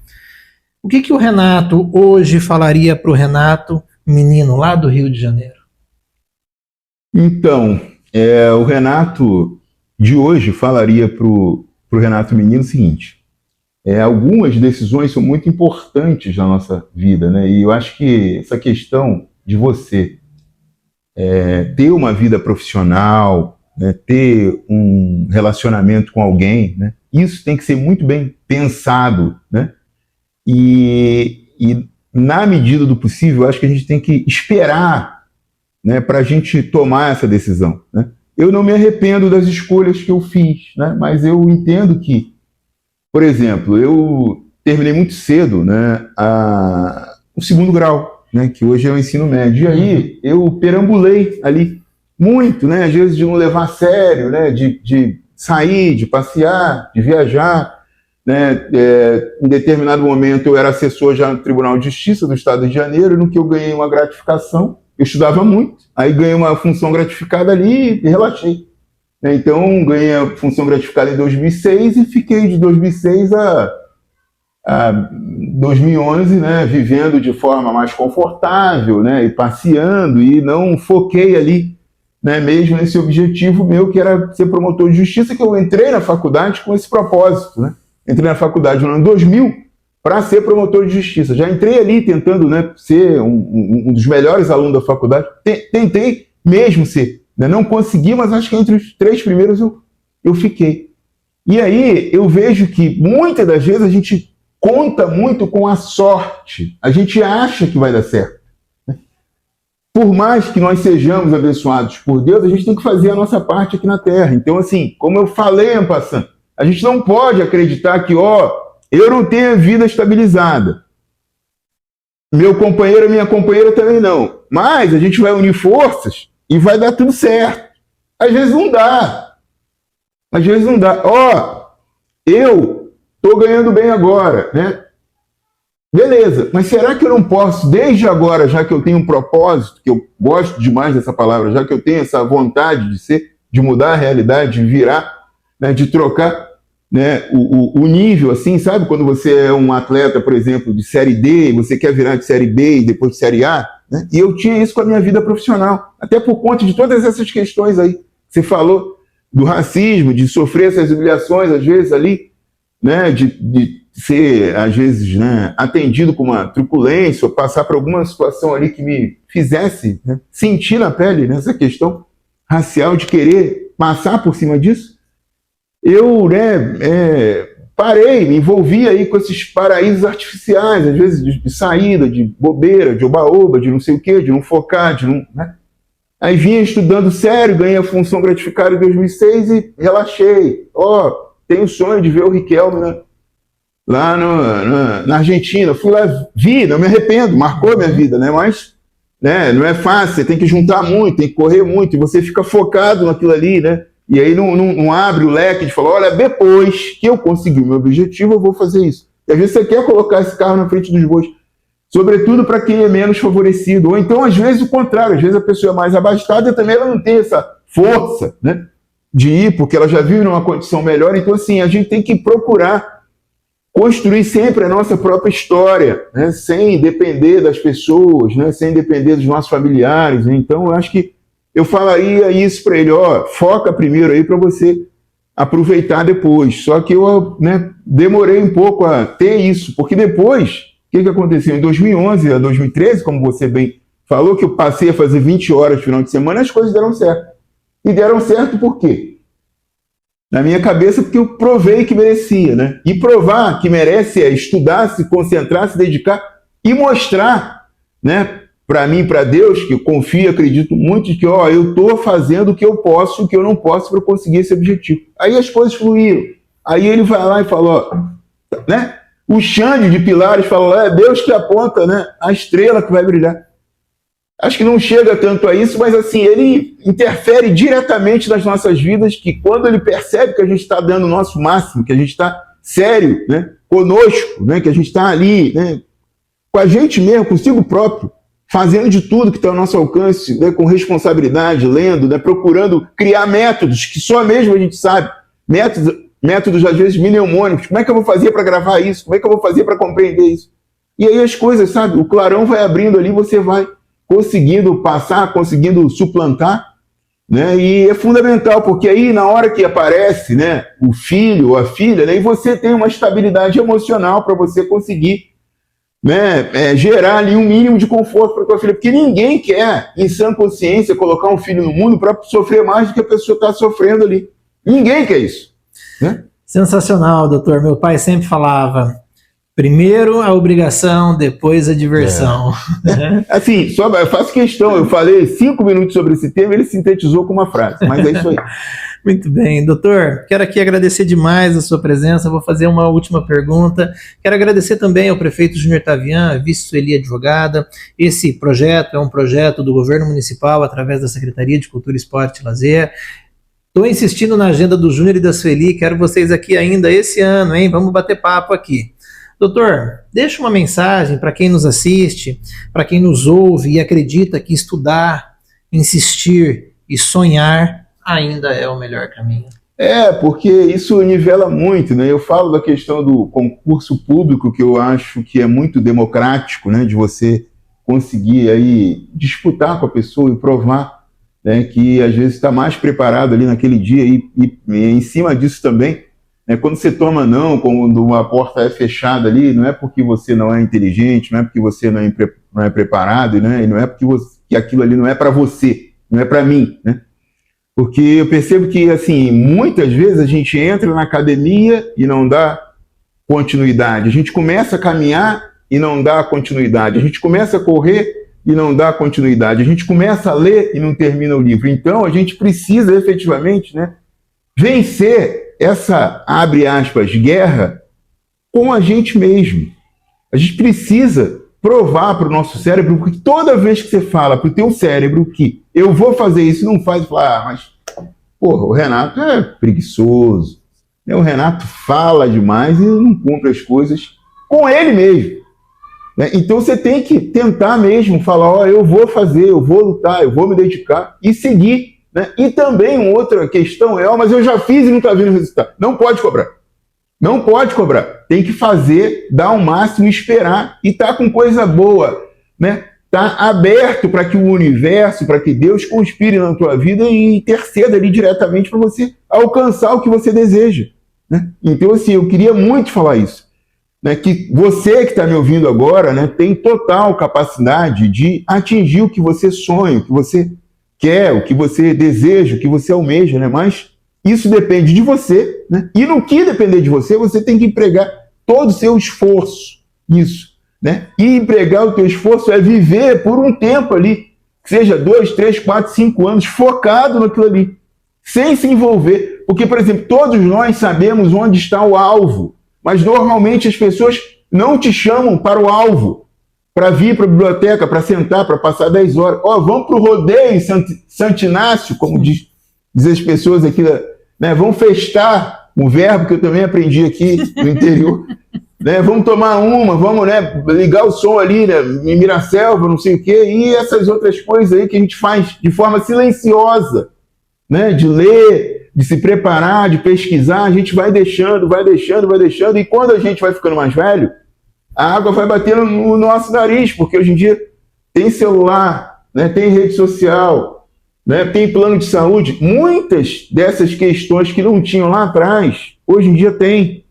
S1: O que o Renato hoje falaria para o Renato, menino lá do Rio de Janeiro?
S2: Então, o Renato de hoje falaria para o Renato menino o seguinte: algumas decisões são muito importantes na nossa vida, né? E eu acho que essa questão de você ter uma vida profissional, né, ter um relacionamento com alguém, né, isso tem que ser muito bem pensado, né? E na medida do possível, eu acho que a gente tem que esperar, né, para a gente tomar essa decisão, né? Eu não me arrependo das escolhas que eu fiz, né? Mas eu entendo que, por exemplo, eu terminei muito cedo, né, o segundo grau, né, que hoje é o ensino médio. E aí eu perambulei ali muito, né, às vezes de não levar a sério, né, de sair, de passear, de viajar, né? Em determinado momento eu era assessor já no Tribunal de Justiça do Estado de Janeiro, no que eu ganhei uma gratificação. Eu estudava muito, aí ganhei uma função gratificada ali e relaxei. Então ganhei a função gratificada em 2006 e fiquei de 2006 a 2011, né, vivendo de forma mais confortável, né, e passeando, e não foquei ali, né, mesmo nesse objetivo meu, que era ser promotor de justiça, que eu entrei na faculdade com esse propósito, né? Entrei na faculdade no ano 2000 para ser promotor de justiça. Já entrei ali tentando, né, ser um dos melhores alunos da faculdade. Tentei mesmo ser, né? Não consegui, mas acho que entre os 3 primeiros eu fiquei. E aí eu vejo que muitas das vezes a gente conta muito com a sorte. A gente acha que vai dar certo. Por mais que nós sejamos abençoados por Deus, a gente tem que fazer a nossa parte aqui na Terra. Então, assim, como eu falei, en passant, a gente não pode acreditar que, eu não tenho a vida estabilizada. Meu companheiro, minha companheira também não. Mas a gente vai unir forças e vai dar tudo certo. Às vezes não dá. Às vezes não dá. Eu estou ganhando bem agora, né? Beleza, mas será que eu não posso, desde agora, já que eu tenho um propósito, que eu gosto demais dessa palavra, já que eu tenho essa vontade de mudar a realidade, de virar, né, de trocar, né, o nível, assim, sabe? Quando você é um atleta, por exemplo, de Série D, e você quer virar de Série B e depois de Série A, né? E eu tinha isso com a minha vida profissional, até por conta de todas essas questões aí. Você falou do racismo, de sofrer essas humilhações, às vezes, ali, né, de ser, às vezes, né, atendido com uma truculência, ou passar por alguma situação ali que me fizesse, né, sentir na pele, né, essa questão racial, de querer passar por cima disso, eu, né, parei, me envolvi aí com esses paraísos artificiais, às vezes de saída, de bobeira, de oba-oba, de não sei o quê, de não focar, de não... Né? Aí vinha estudando sério, ganhei a função gratificada em 2006 e relaxei. Tenho o sonho de ver o Riquelme, né, lá na Argentina. Fui lá, vi, não me arrependo, marcou a minha vida, né? Mas, né, não é fácil, você tem que juntar muito, tem que correr muito, e você fica focado naquilo ali, né? E aí não abre o leque de falar, olha, depois que eu conseguir o meu objetivo, eu vou fazer isso. E às vezes você quer colocar esse carro na frente dos bois, sobretudo para quem é menos favorecido. Ou então, às vezes, o contrário, às vezes a pessoa é mais abastada e também ela não tem essa força, né, de ir, porque ela já vive numa condição melhor. Então, assim, a gente tem que procurar construir sempre a nossa própria história, né, sem depender das pessoas, né, sem depender dos nossos familiares, né? Então, eu acho que eu falaria isso para ele, foca primeiro aí para você aproveitar depois. Só que eu, né, demorei um pouco a ter isso, porque depois, o que aconteceu? Em 2011 a 2013, como você bem falou, que eu passei a fazer 20 horas no final de semana, as coisas deram certo. E deram certo por quê? Na minha cabeça, porque eu provei que merecia, né? E provar que merece é estudar, se concentrar, se dedicar e mostrar, né, para mim, para Deus, que eu confio e acredito muito, que eu estou fazendo o que eu posso e o que eu não posso para conseguir esse objetivo. Aí as coisas fluíram. Aí ele vai lá e fala, né? O Xande de Pilares fala, é Deus que aponta, né, a estrela que vai brilhar. Acho que não chega tanto a isso, mas assim, ele interfere diretamente nas nossas vidas, que quando ele percebe que a gente está dando o nosso máximo, que a gente está sério, né, conosco, né, que a gente está ali, né, com a gente mesmo, consigo próprio, fazendo de tudo que está ao nosso alcance, né, com responsabilidade, lendo, né, procurando criar métodos que só mesmo a gente sabe, métodos às vezes mnemônicos. Como é que eu vou fazer para gravar isso? Como é que eu vou fazer para compreender isso? E aí as coisas, sabe, o clarão vai abrindo ali, você vai conseguindo passar, conseguindo suplantar, né? E é fundamental, porque aí na hora que aparece, né, o filho ou a filha, né, e você tem uma estabilidade emocional para você conseguir, né, gerar ali um mínimo de conforto para a tua filha, porque ninguém quer, em sã consciência, colocar um filho no mundo para sofrer mais do que a pessoa está sofrendo ali. Ninguém quer isso, né?
S1: Sensacional, doutor. Meu pai sempre falava, primeiro a obrigação, depois a diversão.
S2: Assim, só eu faço questão, eu falei 5 minutos sobre esse tema, ele sintetizou com uma frase, mas é isso aí.
S1: Muito bem, doutor, quero aqui agradecer demais a sua presença, vou fazer uma última pergunta, quero agradecer também ao prefeito Júnior Tavian, a vice-Sueli advogada. Esse projeto é um projeto do governo municipal através da Secretaria de Cultura, Esporte e Lazer. Tô insistindo na agenda do Júnior e da Sueli, quero vocês aqui ainda esse ano, hein? Vamos bater papo aqui. Doutor, deixa uma mensagem para quem nos assiste, para quem nos ouve e acredita que estudar, insistir e sonhar ainda é o melhor caminho.
S2: Porque isso nivela muito, né? Eu falo da questão do concurso público, que eu acho que é muito democrático, né? De você conseguir aí disputar com a pessoa e provar, né, que às vezes está mais preparado ali naquele dia e em cima disso também, né, quando você toma não, quando uma porta é fechada ali, não é porque você não é inteligente, não é porque você não é preparado, né, e não é porque que aquilo ali não é para você, não é para mim, né? Porque eu percebo que, assim, muitas vezes a gente entra na academia e não dá continuidade, a gente começa a caminhar e não dá continuidade, a gente começa a correr e não dá continuidade, a gente começa a ler e não termina o livro. Então a gente precisa efetivamente, né, vencer essa, abre aspas, guerra com a gente mesmo. A gente precisa provar para o nosso cérebro, porque toda vez que você fala para o teu cérebro que eu vou fazer isso, não faz, fala, mas porra, o Renato é preguiçoso, né? O Renato fala demais e não cumpre as coisas com ele mesmo. Então você tem que tentar mesmo falar, ó, eu vou fazer, eu vou lutar, eu vou me dedicar e seguir, né? E também uma outra questão é, ó, mas eu já fiz e não está vendo o resultado. Não pode cobrar. Não pode cobrar. Tem que fazer, dar o máximo, esperar e tá com coisa boa, né? Tá aberto para que o universo, para que Deus conspire na tua vida e interceda ali diretamente para você alcançar o que você deseja, né? Então, assim, eu queria muito falar isso. Né, que você que está me ouvindo agora, né, tem total capacidade de atingir o que você sonha, o que você quer, o que você deseja, o que você almeja, né? Mas isso depende de você, né? E no que depender de você, você tem que empregar todo o seu esforço nisso, né? E empregar o teu esforço é viver por um tempo ali, que seja 2, 3, 4, 5 anos, focado naquilo ali, sem se envolver. Porque, por exemplo, todos nós sabemos onde está o alvo, mas normalmente as pessoas não te chamam para o alvo, para vir para a biblioteca, para sentar, para passar 10 horas. Ó, vamos para o rodeio Santo Inácio, como diz as pessoas aqui, né? Vamos festar, um verbo que eu também aprendi aqui no interior. Né? Vamos tomar uma, vamos, né, ligar o som ali, né, em Miraselva, não sei o quê, e essas outras coisas aí que a gente faz de forma silenciosa, né, de ler, de se preparar, de pesquisar, a gente vai deixando, e quando a gente vai ficando mais velho, a água vai batendo no nosso nariz, porque hoje em dia tem celular, né, tem rede social, né, tem plano de saúde, muitas dessas questões que não tinham lá atrás, hoje em dia tem.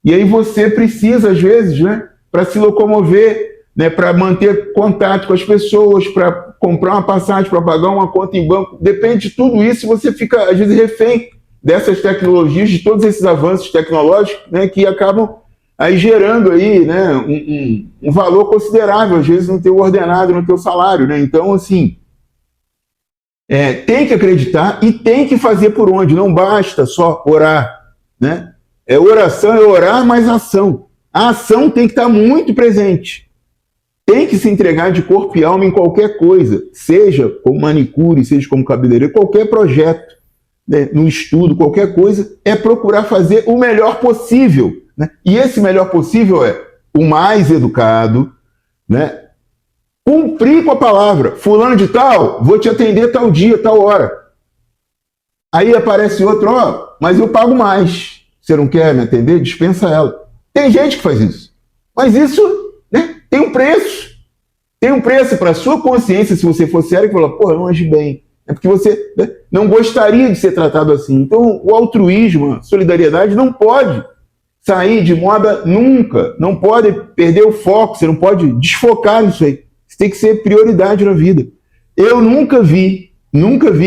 S2: E aí você precisa, às vezes, né, para se locomover, né, para manter contato com as pessoas, para comprar uma passagem, para pagar uma conta em banco, depende de tudo isso, você fica, às vezes, refém dessas tecnologias, de todos esses avanços tecnológicos, né, que acabam aí gerando aí, né, um valor considerável, às vezes, no teu ordenado, no teu salário, né? Então, assim, tem que acreditar e tem que fazer por onde, não basta só orar, né? Oração é orar, mais ação. A ação tem que estar muito presente. Tem que se entregar de corpo e alma em qualquer coisa, seja como manicure, seja como cabeleireiro, qualquer projeto, né, no estudo, qualquer coisa, é procurar fazer o melhor possível, né? E esse melhor possível é o mais educado, né? Cumprir com a palavra. Fulano de tal, vou te atender tal dia, tal hora. Aí aparece outro, ó, mas eu pago mais. Você não quer me atender? Dispensa ela. Tem gente que faz isso. Mas isso, né, tem um preço. Tem um preço para a sua consciência, se você for sério, que fala, pô, eu não agi bem. É porque você, né, não gostaria de ser tratado assim. Então, o altruísmo, a solidariedade não pode sair de moda nunca. Não pode perder o foco, você não pode desfocar nisso aí. Isso tem que ser prioridade na vida. Eu nunca vi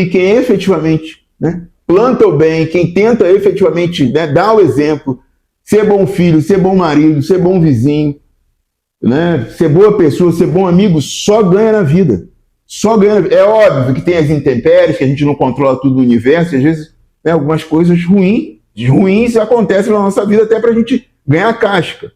S2: quem efetivamente, né, planta o bem, quem tenta efetivamente, né, dar o exemplo, ser bom filho, ser bom marido, ser bom vizinho, né, ser boa pessoa, ser bom amigo, só ganha na vida. Só ganha. É óbvio que tem as intempéries, que a gente não controla tudo no universo, e às vezes, né, algumas coisas ruins acontecem na nossa vida até para a gente ganhar casca.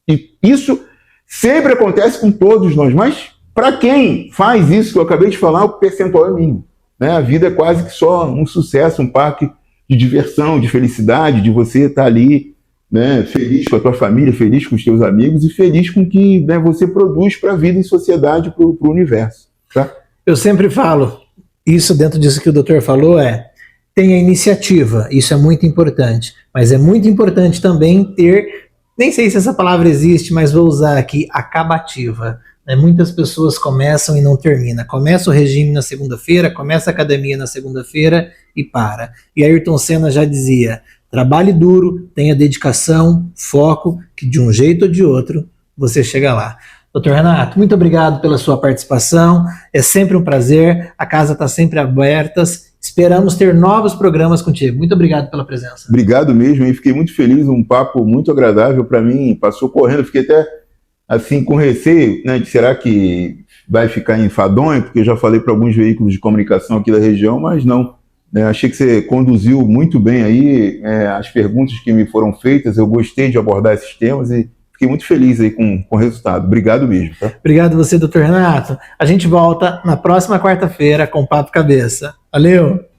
S2: E isso sempre acontece com todos nós, mas para quem faz isso que eu acabei de falar, o percentual é mínimo. né? A vida é quase que só um sucesso, um parque de diversão, de felicidade, de você estar ali, né, feliz com a tua família, feliz com os teus amigos e feliz com o que, né, você produz para a vida em sociedade, para o universo. Tá?
S1: Eu sempre falo, isso dentro disso que o doutor falou tenha iniciativa, isso é muito importante, mas é muito importante também ter, nem sei se essa palavra existe, mas vou usar aqui, acabativa. Né? Muitas pessoas começam e não terminam. Começa o regime na segunda-feira, começa a academia na segunda-feira e para. E Ayrton Senna já dizia, trabalhe duro, tenha dedicação, foco, que de um jeito ou de outro você chega lá. Doutor Renato, muito obrigado pela sua participação, é sempre um prazer, a casa está sempre aberta, esperamos ter novos programas contigo. Muito obrigado pela presença.
S2: Obrigado mesmo, e fiquei muito feliz, um papo muito agradável para mim, passou correndo, fiquei até assim com receio, né, de será que vai ficar enfadonho, porque eu já falei para alguns veículos de comunicação aqui da região, mas não. Achei que você conduziu muito bem aí as perguntas que me foram feitas, eu gostei de abordar esses temas e fiquei muito feliz aí com o resultado. Obrigado mesmo. Tá?
S1: Obrigado você, doutor Renato. A gente volta na próxima quarta-feira com Papo Cabeça. Valeu!